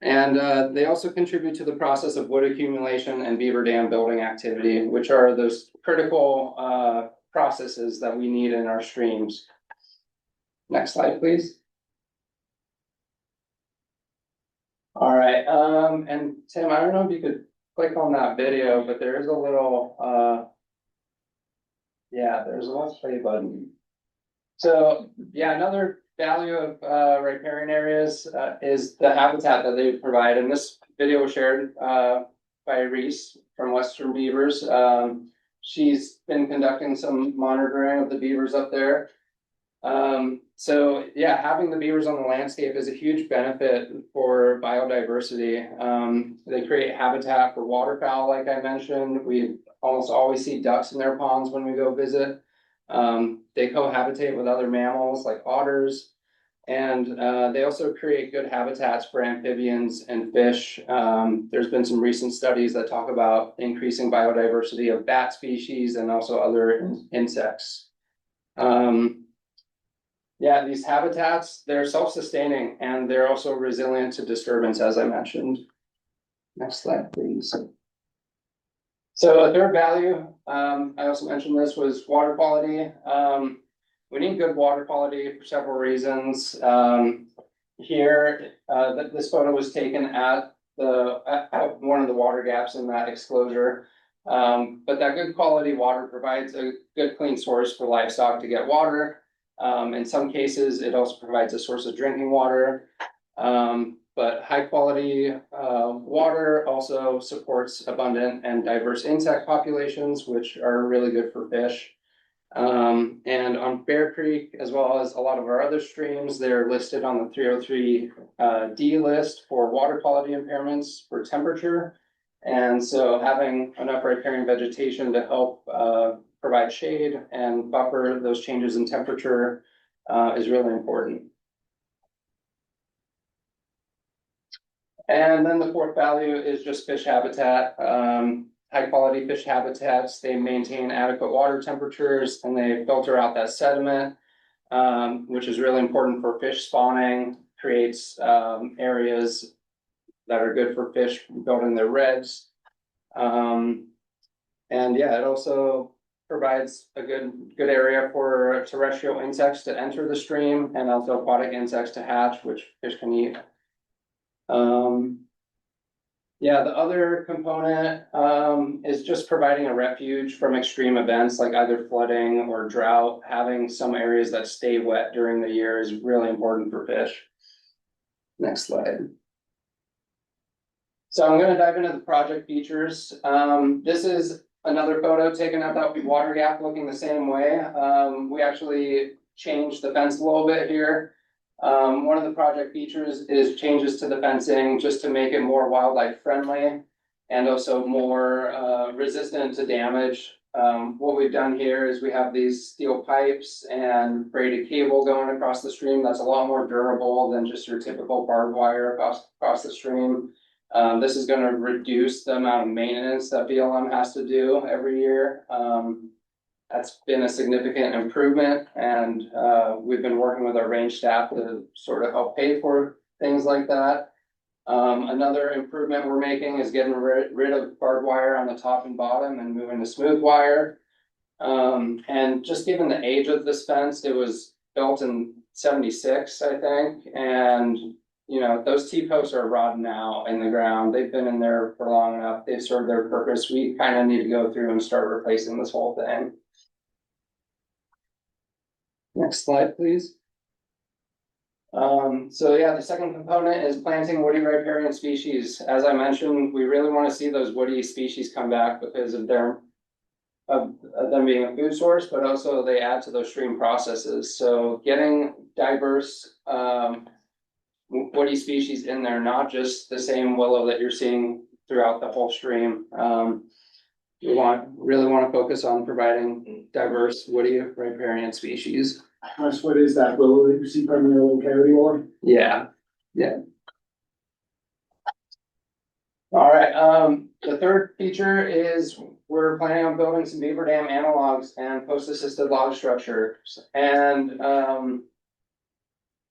And they also contribute to the process of wood accumulation and beaver dam building activity, which are those critical processes that we need in our streams. Next slide, please. All right, and Tim, I don't know if you could click on that video, but there is a little, yeah, there's a little play button. So yeah, another value of riparian areas is the habitat that they provide. And this video was shared by Reese from Western Beavers. She's been conducting some monitoring of the beavers up there. So yeah, having the beavers on the landscape is a huge benefit for biodiversity. They create habitat for waterfowl, like I mentioned. We almost always see ducks in their ponds when we go visit. They cohabitate with other mammals like otters, and they also create good habitats for amphibians and fish. There's been some recent studies that talk about increasing biodiversity of bat species and also other insects. Yeah, these habitats, they're self-sustaining and they're also resilient to disturbance, as I mentioned. Next slide, please. So a third value, I also mentioned this, was water quality. We need good water quality for several reasons. Here, this photo was taken at one of the water gaps in that exclosure. But that good quality water provides a good clean source for livestock to get water. In some cases, it also provides a source of drinking water. But high quality water also supports abundant and diverse insect populations, which are really good for fish. And on Bear Creek, as well as a lot of our other streams, they're listed on the 303 D list for water quality impairments for temperature. And so having enough riparian vegetation to help provide shade and buffer those changes in temperature is really important. And then the fourth value is just fish habitat. High quality fish habitats, they maintain adequate water temperatures and they filter out that sediment, which is really important for fish spawning, creates areas that are good for fish building their redds. And yeah, it also provides a good area for terrestrial insects to enter the stream and also aquatic insects to hatch, which fish can eat. Yeah, the other component is just providing a refuge from extreme events like either flooding or drought. Having some areas that stay wet during the year is really important for fish. Next slide. So I'm going to dive into the project features. This is another photo taken at that water gap looking the same way. We actually changed the fence a little bit here. One of the project features is changes to the fencing just to make it more wildlife friendly and also more resistant to damage. What we've done here is we have these steel pipes and braided cable going across the stream that's a lot more durable than just your typical barbed wire across the stream. This is going to reduce the amount of maintenance that BLM has to do every year. That's been a significant improvement, and we've been working with our range staff to sort of help pay for things like that. Another improvement we're making is getting rid of barbed wire on the top and bottom and moving to smooth wire. And just given the age of this fence, it was built in 76, I think, and you know, those T-posts are rotting out in the ground. They've been in there for long enough. They've served their purpose. We kind of need to go through and start replacing this whole thing. Next slide, please. So yeah, the second component is planting woody riparian species. As I mentioned, we really want to see those woody species come back because of their of them being a food source, but also they add to those stream processes. So getting diverse woody species in there, not just the same willow that you're seeing throughout the whole stream. We really want to focus on providing diverse woody riparian species. What is that? Willow that you see primarily carry on? Yeah, yeah. All right, the third feature is we're planning on building some beaver dam analogs and post-assisted log structures. And,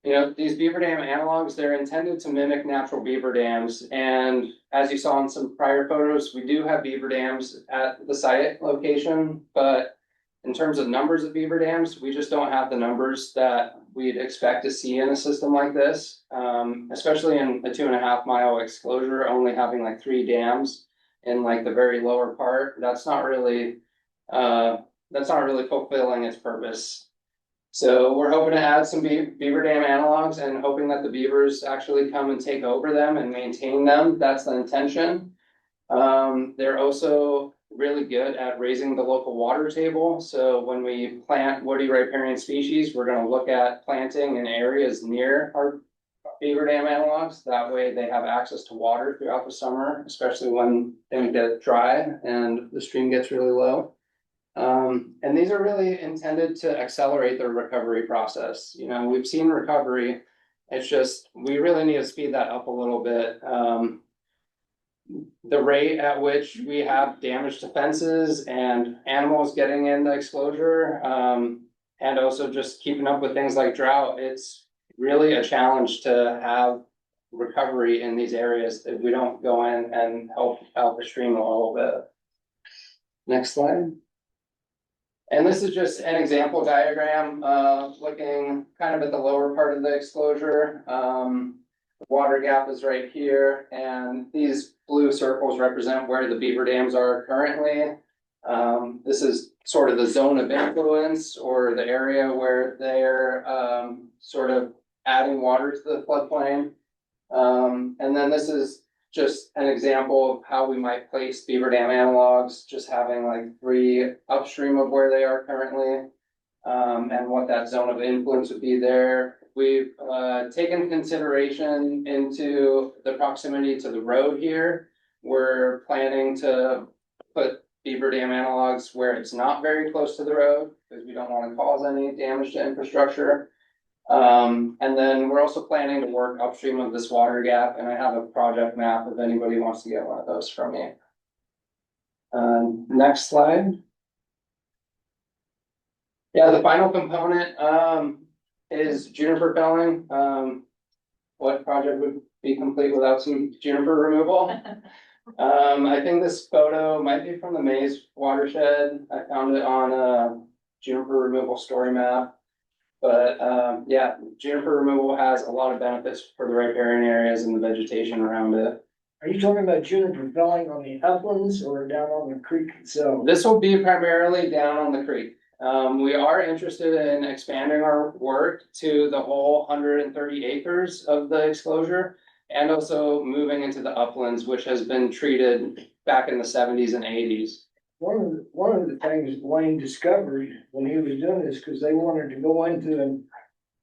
you know, these beaver dam analogs, they're intended to mimic natural beaver dams. And as you saw in some prior photos, we do have beaver dams at the site location, but in terms of numbers of beaver dams, we just don't have the numbers that we'd expect to see in a system like this, especially in a 2.5 mile exclosure, only having like 3 dams in like the very lower part. That's not really fulfilling its purpose. So we're hoping to add some beaver dam analogs and hoping that the beavers actually come and take over them and maintain them. That's the intention. They're also really good at raising the local water table. So when we plant woody riparian species, we're going to look at planting in areas near our beaver dam analogs. That way they have access to water throughout the summer, especially when things get dry and the stream gets really low. And these are really intended to accelerate the recovery process. You know, we've seen recovery. It's just, we really need to speed that up a little bit. The rate at which we have damage to fences and animals getting in the exclosure, and also just keeping up with things like drought, it's really a challenge to have recovery in these areas if we don't go in and help out the stream a little bit. Next slide. And this is just an example diagram, looking kind of at the lower part of the exclosure. The water gap is right here, and these blue circles represent where the beaver dams are currently. This is sort of the zone of influence or the area where they're sort of adding water to the floodplain. And then this is just an example of how we might place beaver dam analogs, just having like 3 upstream of where they are currently, and what that zone of influence would be there. We've taken consideration into the proximity to the road here. We're planning to put beaver dam analogs where it's not very close to the road because we don't want to cause any damage to infrastructure. And then we're also planning to work upstream of this water gap, and I have a project map if anybody wants to get one of those from me. Next slide. Yeah, the final component is juniper felling. What project would be complete without some juniper removal? I think this photo might be from the Maze watershed. I found it on a juniper removal story map. But yeah, juniper removal has a lot of benefits for the riparian areas and the vegetation around it. Are you talking about juniper felling on the uplands or down on the creek itself? This will be primarily down on the creek. We are interested in expanding our work to the whole 130 acres of the exclosure and also moving into the uplands, which has been treated back in the 70s and 80s. One of the things Wayne discovered when he was doing this, because they wanted to go into, and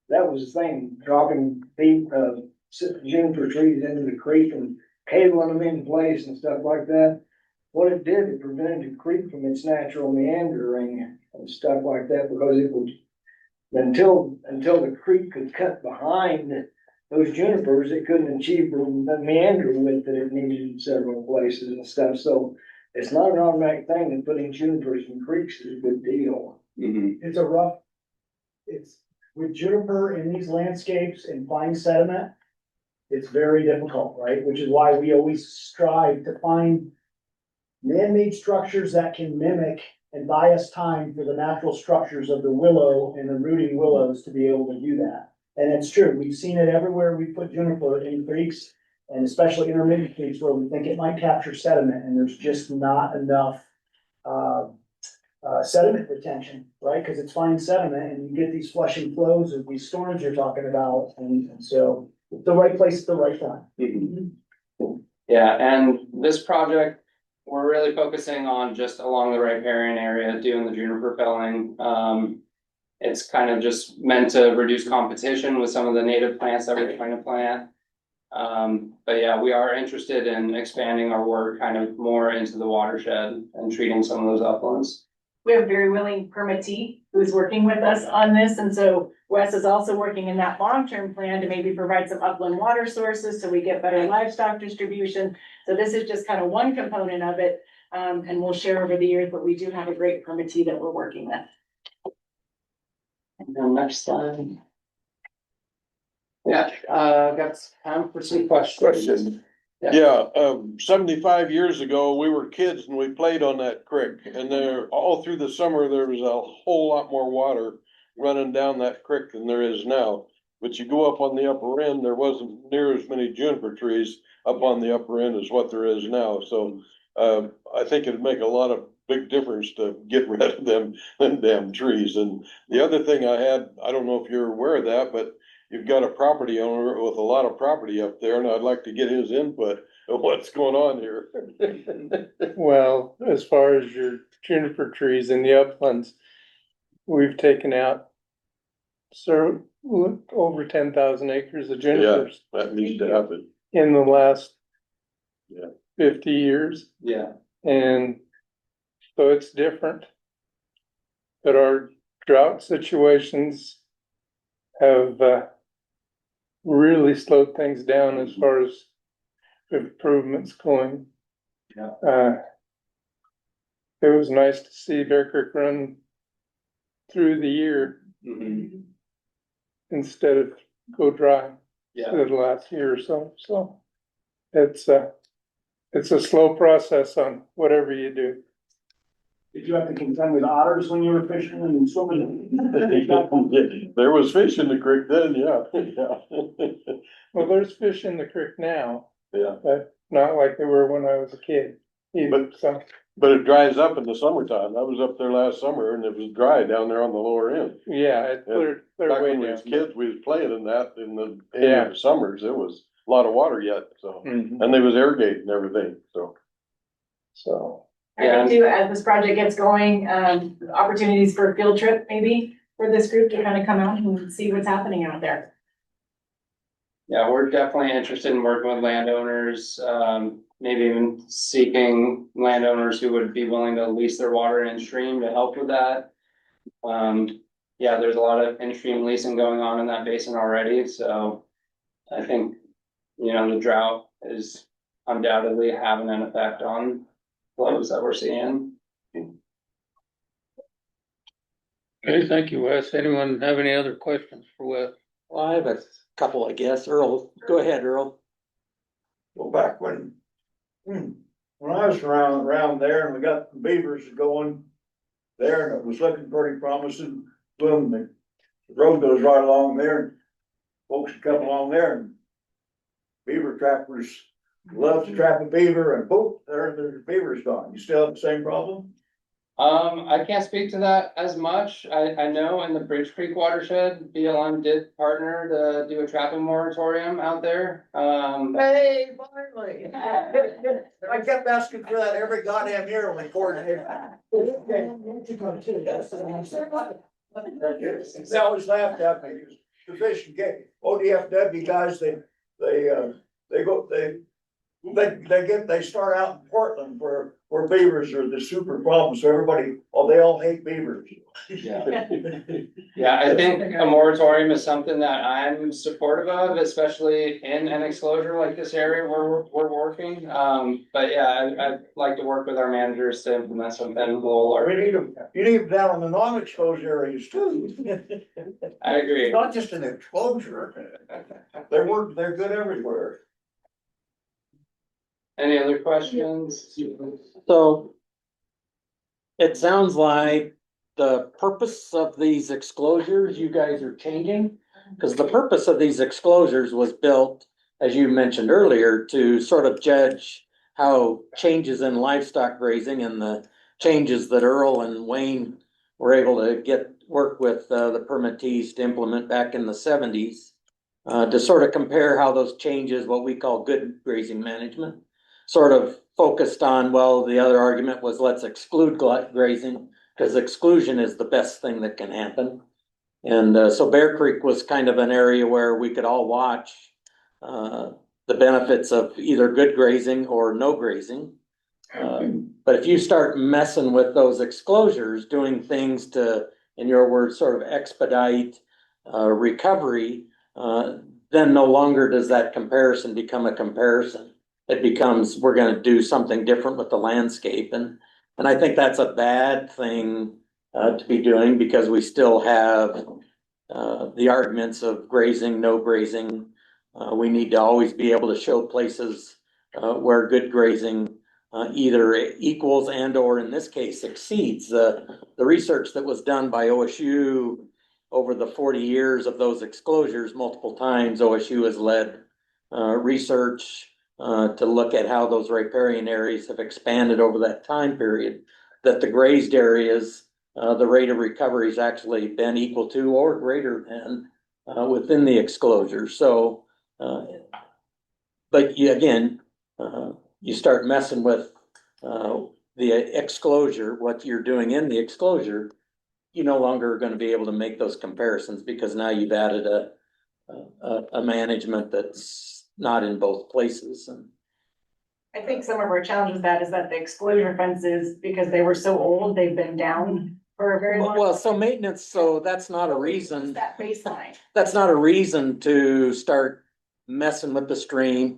that was the thing, dropping juniper trees into the creek and cabling them in place and stuff like that. What it did, it prevented the creek from its natural meandering and stuff like that, because it would, until the creek could cut behind those junipers, it couldn't achieve the meander width that it needed in several places and stuff. So it's not an automatic thing, and putting junipers in creeks is a good deal. Mm-hmm. It's with juniper in these landscapes and fine sediment, it's very difficult, right? Which is why we always strive to find man-made structures that can mimic and buy us time for the natural structures of the willow and the rooting willows to be able to do that. And it's true, we've seen it everywhere we put juniper in creeks, and especially intermittent creeks where we think it might capture sediment, and there's just not enough sediment retention, right? Because it's fine sediment, and you get these flushing flows of these storms you're talking about, and so the right place at the right time. Yeah, and this project, we're really focusing on just along the riparian area, doing the juniper felling. It's kind of just meant to reduce competition with some of the native plants that we're trying to plant. But yeah, we are interested in expanding our work kind of more into the watershed and treating some of those uplands. We have a very willing permittee who's working with us on this, and so Wes is also working in that long-term plan to maybe provide some upland water sources so we get better livestock distribution. So this is just kind of one component of it, and we'll share over the years, but we do have a great permittee that we're working with. And then next slide. Yeah, got time for some questions. Yeah, 75 years ago, we were kids and we played on that creek, and there, all through the summer, there was a whole lot more water running down that creek than there is now. But you go up on the upper end, there wasn't near as many juniper trees up on the upper end as what there is now, so I think it'd make a lot of big difference to get rid of them damn trees. And the other thing I had, I don't know if you're aware of that, but you've got a property owner with a lot of property up there, and I'd like to get his input of what's going on here. Well, as far as your juniper trees in the uplands, we've taken out over 10,000 acres of junipers. Yeah, that needs to happen. In the last 50 years. Yeah. And so it's different. But our drought situations have really slowed things down as far as improvements going. Yeah. It was nice to see Bear Creek run through the year instead of go dry the last year or so. So it's a slow process on whatever you do. Did you have to contend with otters when you were fishing and swimming? There was fish in the creek then, yeah. Well, there's fish in the creek now. Yeah. But not like they were when I was a kid. But it dries up in the summertime. I was up there last summer and it was dry down there on the lower end. Yeah, it cleared Back way when we down. was kids, we was playing in that in the summers. It was a lot of water yet, so. And they was irrigating and everything, so. I think too, as this project gets going, opportunities for a field trip maybe for this group to kind of come out and see what's happening out there. Yeah, we're definitely interested in working with landowners, maybe even seeking landowners who would be willing to lease their water in stream to help with that. Yeah, there's a lot of in-stream leasing going on in that basin already, so I think, the drought is undoubtedly having an effect on flows that we're seeing. Okay, thank you, Wes. Anyone have any other questions for Wes? Well, I have a couple, I guess. Earl, go ahead, Earl. Well, back when I was around there and we got the beavers going there and it was looking pretty promising. Boom, the road goes right along there and folks would come along there and beaver trappers love to trap a beaver and boom, there the beaver's gone. You still have the same problem? I can't speak to that as much. I know in the Bridge Creek watershed, BLM did partner to do a trapping moratorium out there. Hey, finally. I kept asking for that every goddamn year when coordinated. They always laughed at me. The fishing game, ODFW guys, they start out in Portland for where beavers are the super problem, so everybody, they all hate beavers. Yeah. Yeah, I think a moratorium is something that I'm supportive of, especially in an exclosure like this area where we're working. But yeah, I'd like to work with our managers to implement something or. We need them, you need them down in the non-exposed areas too. I agree. It's not just an exposure. They're good everywhere. Any other questions? So it sounds like the purpose of these exclosures you guys are changing, because the purpose of these exclosures was built, as you mentioned earlier, to sort of judge how changes in livestock grazing and the changes that Earl and Wayne were able to work with the permittees to implement back in the 70s, to sort of compare how those changes, what we call good grazing management, sort of focused on, well, the other argument was let's exclude grazing because exclusion is the best thing that can happen. And so Bear Creek was kind of an area where we could all watch the benefits of either good grazing or no grazing. But if you start messing with those exclosures, doing things to, in your words, sort of expedite recovery, then no longer does that comparison become a comparison. It becomes, we're going to do something different with the landscape. And I think that's a bad thing to be doing, because we still have the arguments of grazing, no grazing. We need to always be able to show places where good grazing either equals and or in this case exceeds the research that was done by OSU over the 40 years of those exclosures. Multiple times OSU has led research to look at how those riparian areas have expanded over that time period, that the grazed areas, the rate of recovery has actually been equal to or greater than within the exclosure. So, but again, you start messing with the exclosure, what you're doing in the exclosure, you no longer are going to be able to make those comparisons, because now you've added a management that's not in both places. And I think some of our challenge with that is that the exclosure fences, because they were so old, they've been down for a very long time. well, so maintenance, so that's not a reason. That baseline. That's not a reason to start messing with the stream.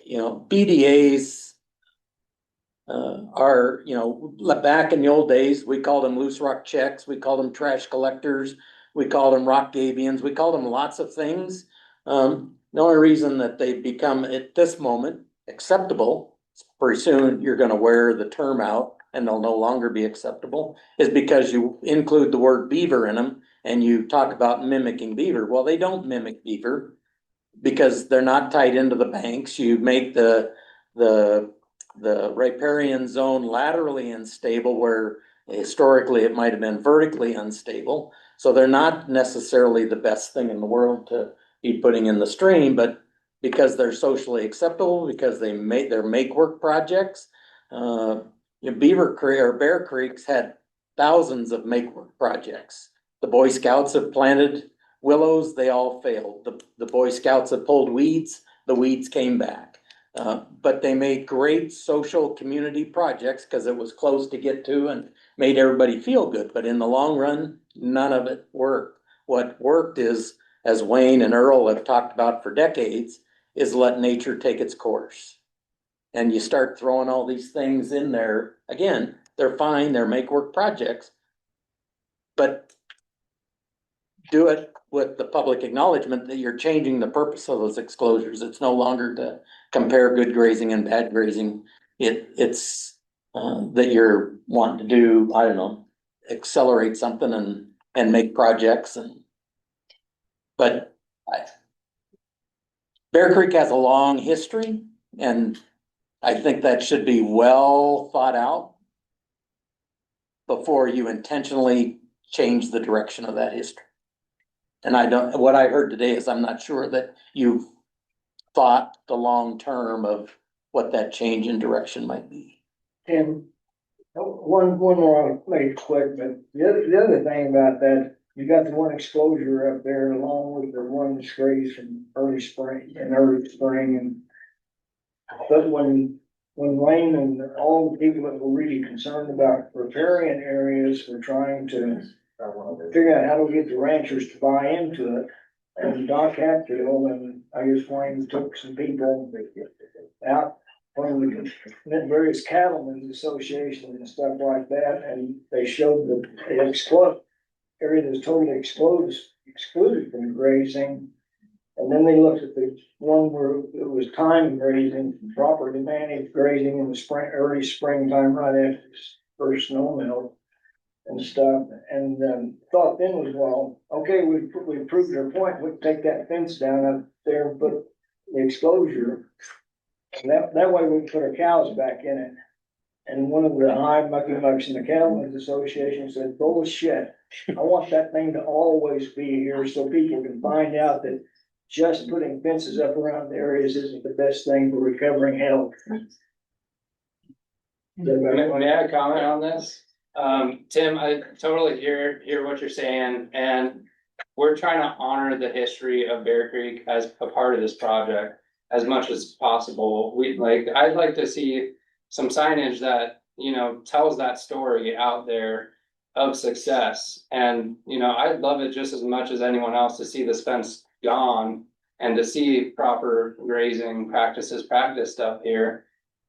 You know, BDAs are, you know, back in the old days, we called them loose rock checks, we called them trash collectors, we called them rock gabions, we called them lots of things. The only reason that they become at this moment acceptable, pretty soon you're gonna wear the term out and they'll no longer be acceptable, is because you include the word beaver in them and you talk about mimicking beaver. Well, they don't mimic beaver because they're not tied into the banks. You make the riparian zone laterally unstable where historically it might have been vertically unstable. So they're not necessarily the best thing in the world to be putting in the stream, but because they're socially acceptable, because they're make work projects. Beaver Creek or Bear Creek's had thousands of make work projects. The Boy Scouts have planted willows, they all failed. The Boy Scouts have pulled weeds, the weeds came back. But they made great social community projects because it was close to get to and made everybody feel good. But in the long run, none of it worked. What worked is, as Wayne and Earl have talked about for decades, is let nature take its course. And you start throwing all these things in there. Again, they're fine, they're make work projects, but do it with the public acknowledgement that you're changing the purpose of those exclosures. It's no longer to compare good grazing and bad grazing. It's that you're wanting to do, I don't know, accelerate something and make projects. But Bear Creek has a long history, and I think that should be well thought out before you intentionally change the direction of that history. And what I heard today is I'm not sure that you've thought the long term of what that change in direction might be. And one more, I'll make it quick, but the other thing about that, you got the one exposure up there along with the one disgrace in early spring, but when when Wayne and all the people that were really concerned about riparian areas were trying to figure out how to get the ranchers to buy into it. And Doc Hatfield and I guess Wayne took some people out from the various cattlemen's associations and stuff like that, and they showed that the area that was totally excluded from grazing. And then they looked at the one where it was time grazing, properly managed grazing in the spring, early springtime, right after the first snow melt and stuff. And thought then was, well, okay, we proved our point. We can take that fence down up there and put the exposure. And that way we can put our cows back in it. And one of the high mucky mucks in the Cattlemen's Association said, bullshit. I want that thing to always be here so people can find out that just putting fences up around the areas isn't the best thing for recovering health. May I comment on this? Tim, I totally hear what you're saying, and we're trying to honor the history of Bear Creek as a part of this project as much as possible. I'd like to see some signage that, tells that story out there of success. And, I'd love it just as much as anyone else to see this fence gone and to see proper grazing practices practiced up here.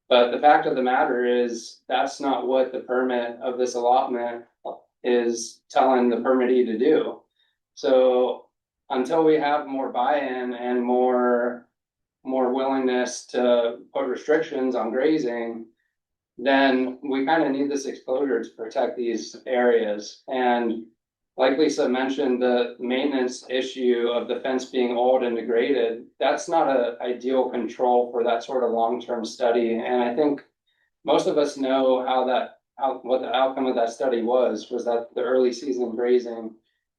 But the fact of the matter is that's not what the permit of this allotment is telling the permittee to do. So until we have more buy-in and more willingness to put restrictions on grazing, then we kind of need this exposure to protect these areas. And like Lisa mentioned, the maintenance issue of the fence being old and degraded, that's not an ideal control for that sort of long-term study. And I think most of us know what the outcome of that study was that the early season grazing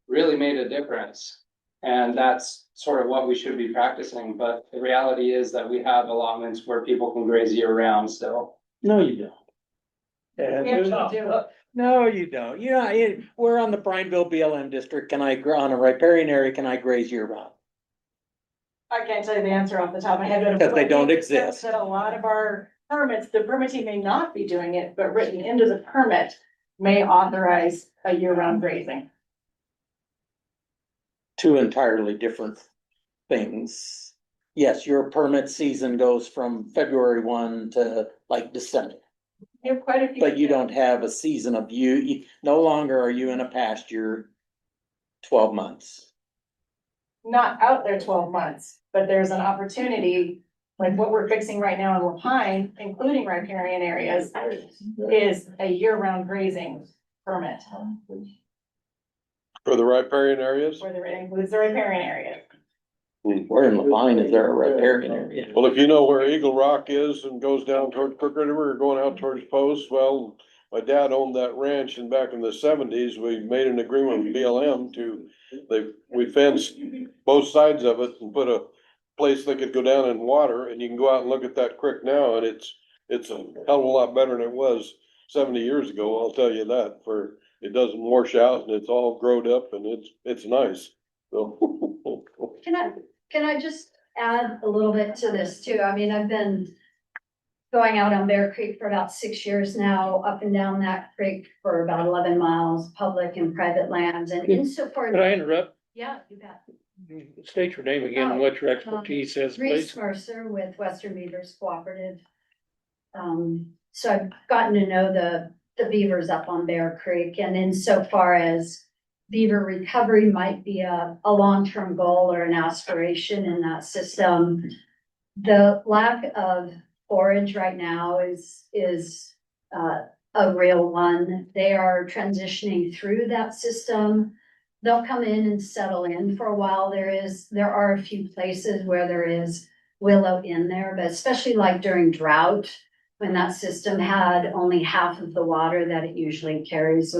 really made a difference. And that's sort of what we should be practicing. But the reality is that we have allotments where people can graze year round still. No, you don't. No, you don't. We're on the Prineville BLM district. On a riparian area, can I graze year round? I can't tell you the answer off the top of my head, but. Because they don't exist. That a lot of our permits, the permittee may not be doing it, but written into the permit may authorize a year-round grazing. Two entirely different things. Yes, your permit season goes from February 1 to like December. You have quite a few. But you don't have a season of no longer are you in a pasture 12 months. Not out there 12 months, but there's an opportunity, like what we're fixing right now in Lapine, including riparian areas, is a year-round grazing permit. For the riparian areas? Where it includes the riparian area. Where in Lapine is there a riparian area? Well, if you know where Eagle Rock is and goes down towards Crook River or going out towards Post, well, my dad owned that ranch, and back in the 70s, we made an agreement with BLM we fenced both sides of it and put a place that could go down in water, and you can go out and look at that creek now, and it's a hell of a lot better than it was 70 years ago, I'll tell you that. It doesn't wash out and it's all growed up and it's nice. So. Can I just add a little bit to this too? I mean, I've been going out on Bear Creek for about 6 years now, up and down that creek for about 11 miles, public and private lands, and insofar. Could I interrupt? Yeah, you bet. State your name again and what your expertise is, Reese please. Mercer with Western Beavers Cooperative. So I've gotten to know the beavers up on Bear Creek, and insofar as beaver recovery might be a long-term goal or an aspiration in that system, the lack of forage right now is a real one. They are transitioning through that system. They'll come in and settle in for a while. There are a few places where there is willow in there, but especially like during drought, when that system had only half of the water that it usually carries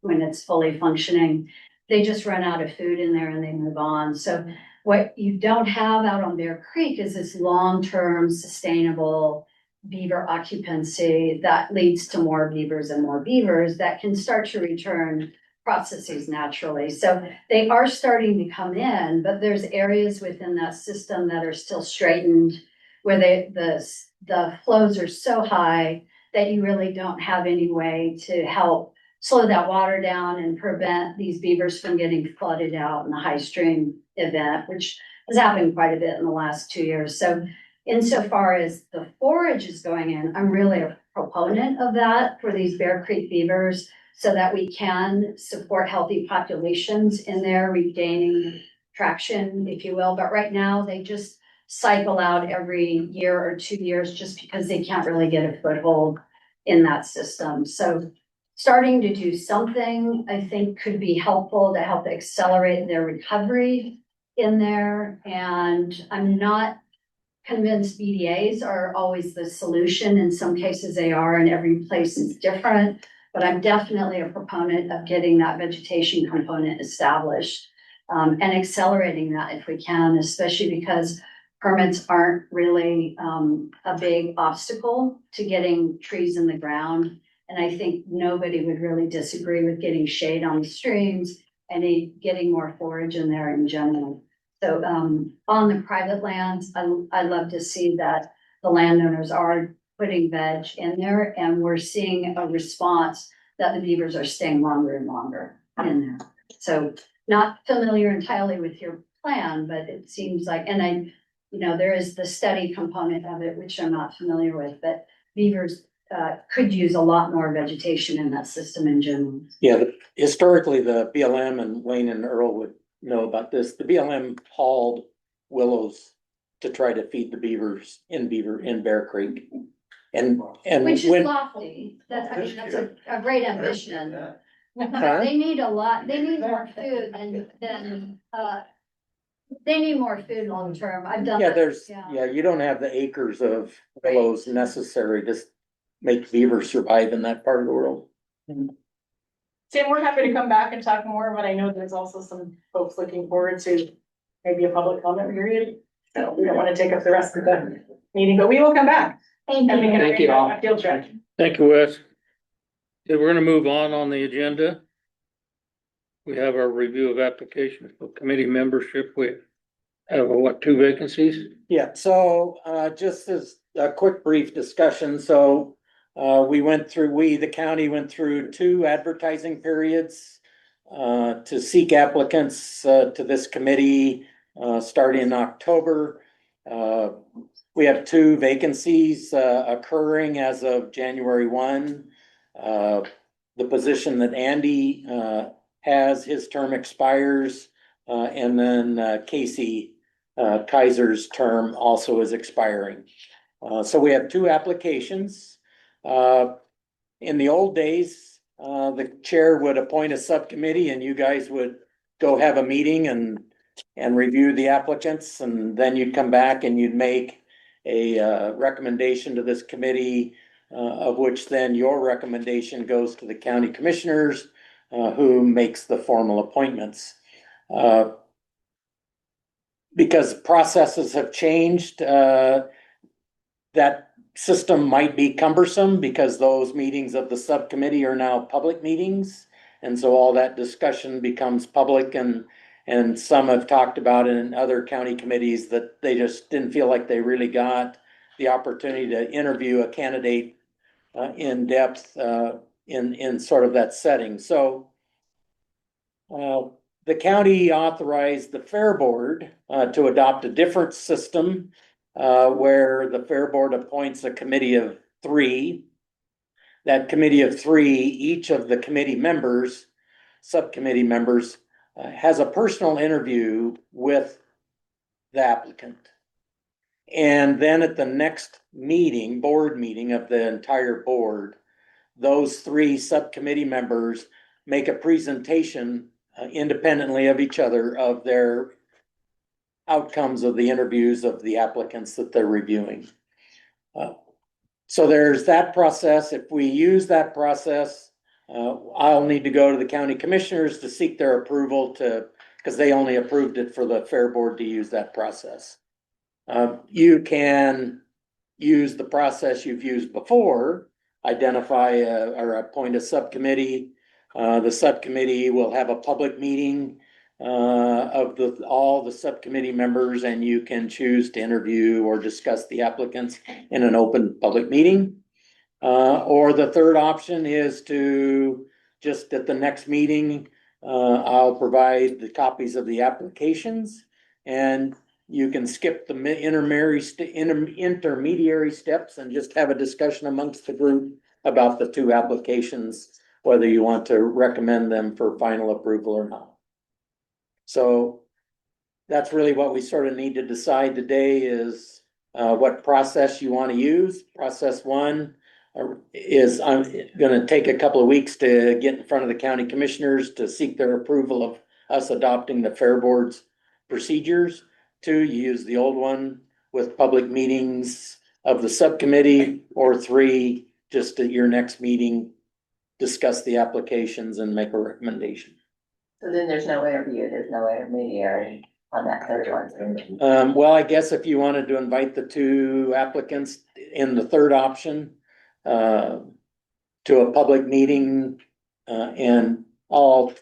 when it's fully functioning, they just run out of food in there and they move on. So what you don't have out on Bear Creek is this long-term sustainable beaver occupancy that leads to more beavers and more beavers that can start to return processes naturally. So they are starting to come in, but there's areas within that system that are still straitened where the flows are so high that you really don't have any way to help slow that water down and prevent these beavers from getting flooded out in a high stream event, which has happened quite a bit in the last 2 years. So insofar as the forage is going in, I'm really a proponent of that for these Bear Creek beavers so that we can support healthy populations in there, regaining traction, if you will. But right now, they just cycle out every year or 2 years just because they can't really get a foothold in that system. So starting to do something, I think, could be helpful to help accelerate their recovery in there. And I'm not convinced BDAs are always the solution. In some cases they are, and every place is different. But I'm definitely a proponent of getting that vegetation component established and accelerating that if we can, especially because permits aren't really a big obstacle to getting trees in the ground. And I think nobody would really disagree with getting shade on the streams and getting more forage in there in general. So on the private lands, I love to see that the landowners are putting veg in there, and we're seeing a response that the beavers are staying longer and longer in there. So not familiar entirely with your plan, but it seems like, and there is the study component of it, which I'm not familiar with, but beavers could use a lot more vegetation in that system in general. Yeah, historically, the BLM, and Wayne and Earl would know about this, the BLM hauled willows to try to feed the beavers in Bear Creek. And Which is when, lofty, that's a great ambition. Huh? They need a lot, they need more food than they need more food long term. I've done. yeah, you don't have the acres of willows necessary to make beavers survive in that part of the world. Sam, we're happy to come back and talk more, but I know there's also some folks looking forward to maybe a public comment period. So we don't want to take up the rest of the meeting, but we will come back. Thank And we can Thank you all. a field trip. Thank you, Wes. Okay, we're gonna move on the agenda. We have our review of applications for committee membership. We have, 2 vacancies? Yeah, so just as a quick brief discussion, so the county went through 2 advertising periods to seek applicants to this committee starting in October. We have 2 vacancies occurring as of January 1. The position that Andy has, his term expires, and then Casey Kaiser's term also is expiring. So we have 2 applications. In the old days, the chair would appoint a subcommittee and you guys would go have a meeting and review the applicants, and then you'd come back and you'd make a recommendation to this committee, of which then your recommendation goes to the county commissioners, who makes the formal appointments. Because processes have changed, that system might be cumbersome because those meetings of the subcommittee are now public meetings. And so all that discussion becomes public, and some have talked about it in other county committees that they just didn't feel like they really got the opportunity to interview a candidate in depth in sort of that setting. So the county authorized the Fair Board to adopt a different system where the Fair Board appoints a committee of 3. That committee of 3, each of the committee members, subcommittee members, has a personal interview with the applicant. And then at the next meeting, board meeting of the entire board, those 3 subcommittee members make a presentation independently of each other of their outcomes of the interviews of the applicants that they're reviewing. So there's that process. If we use that process, I'll need to go to the county commissioners to seek their approval because they only approved it for the Fair Board to use that process. You can use the process you've used before, identify or appoint a subcommittee. The subcommittee will have a public meeting of all the subcommittee members, and you can choose to interview or discuss the applicants in an open public meeting. Or the third option is to just at the next meeting, I'll provide the copies of the applications, and you can skip the intermediary steps and just have a discussion amongst the group about the two applications, whether you want to recommend them for final approval or not. So that's really what we sort of need to decide today is what process you want to use. Process one is I'm gonna take a couple of weeks to get in front of the county commissioners to seek their approval of us adopting the Fair Board's procedures. Two, you use the old one with public meetings of the subcommittee, or three, just at your next meeting, discuss the applications and make a recommendation. So then there's no interview, there's no intermediary on that third one. Well, I guess if you wanted to invite the two applicants in the third option, to a public meeting, and all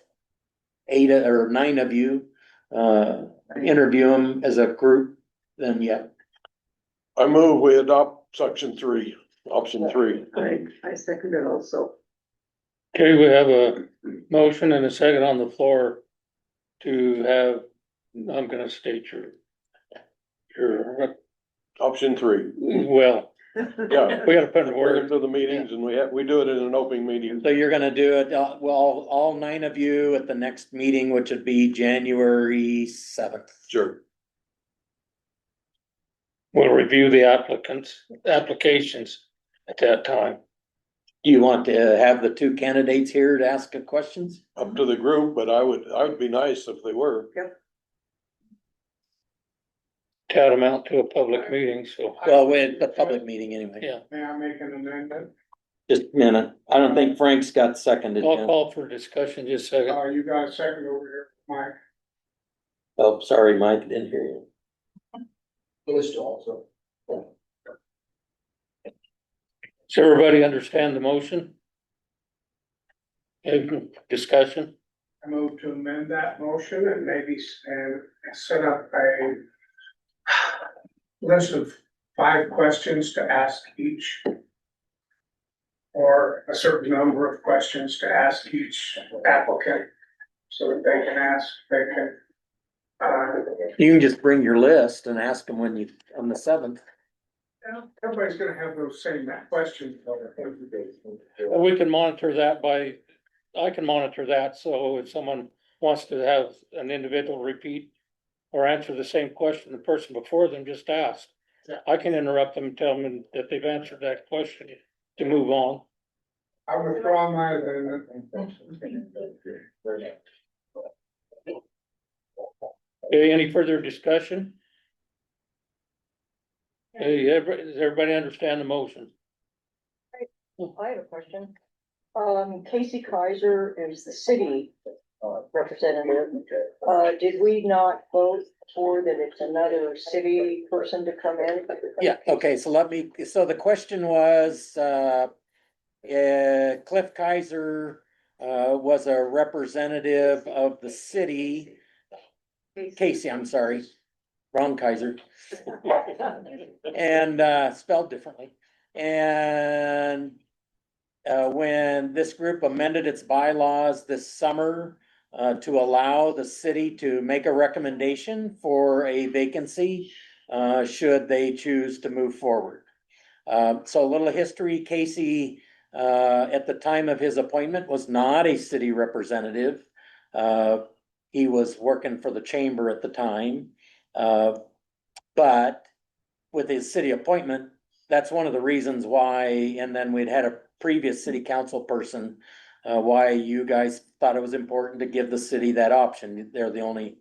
8 or 9 of you, interview them as a group, then yeah. I move we adopt section 3, option 3. I second it also. Okay, we have a motion and a second on the floor to have, I'm gonna state your, Option 3. well, Yeah. we gotta put in Bring order. them to the meetings and we do it in an open meeting. So you're gonna do it, well, all 9 of you at the next meeting, which would be January 7th. Sure. We'll review the applications at that time. Do you want to have the 2 candidates here to ask questions? Up to the group, but I would be nice if they were. Yep. Tantamount to a public meeting, so. Well, with the public meeting anyway. Yeah. May I make an amendment? Just a minute. I don't think Frank's got seconded I'll yet. call for discussion just a second. You got a second over here, Mike. Oh, sorry, Mike, didn't hear you. List also. Does everybody understand the motion? Any discussion? I move to amend that motion and maybe set up a list of 5 questions to ask each. Or a certain number of questions to ask each applicant, so that they can. You can just bring your list and ask them when you, on the 7th. Everybody's gonna have those same questions. Well, we can monitor that I can monitor that, so if someone wants to have an individual repeat or answer the same question the person before them just asked, I can interrupt them and tell them that they've answered that question to move on. I withdraw my amendment. Okay, any further discussion? Hey, does everybody understand the motion? I have a question. Casey Kaiser is the city representative. Did we not vote for that it's another city person to come in? Yeah, okay, so the question was, Cliff Kaiser, was a representative of the city. Casey, I'm sorry, wrong Kaiser. And, spelled differently. And, when this group amended its bylaws this summer, to allow the city to make a recommendation for a vacancy, should they choose to move forward. So a little history, Casey, at the time of his appointment was not a city representative. He was working for the chamber at the time. But with his city appointment, that's one of the reasons why, and then we'd had a previous city council person, why you guys thought it was important to give the city that option. They're the only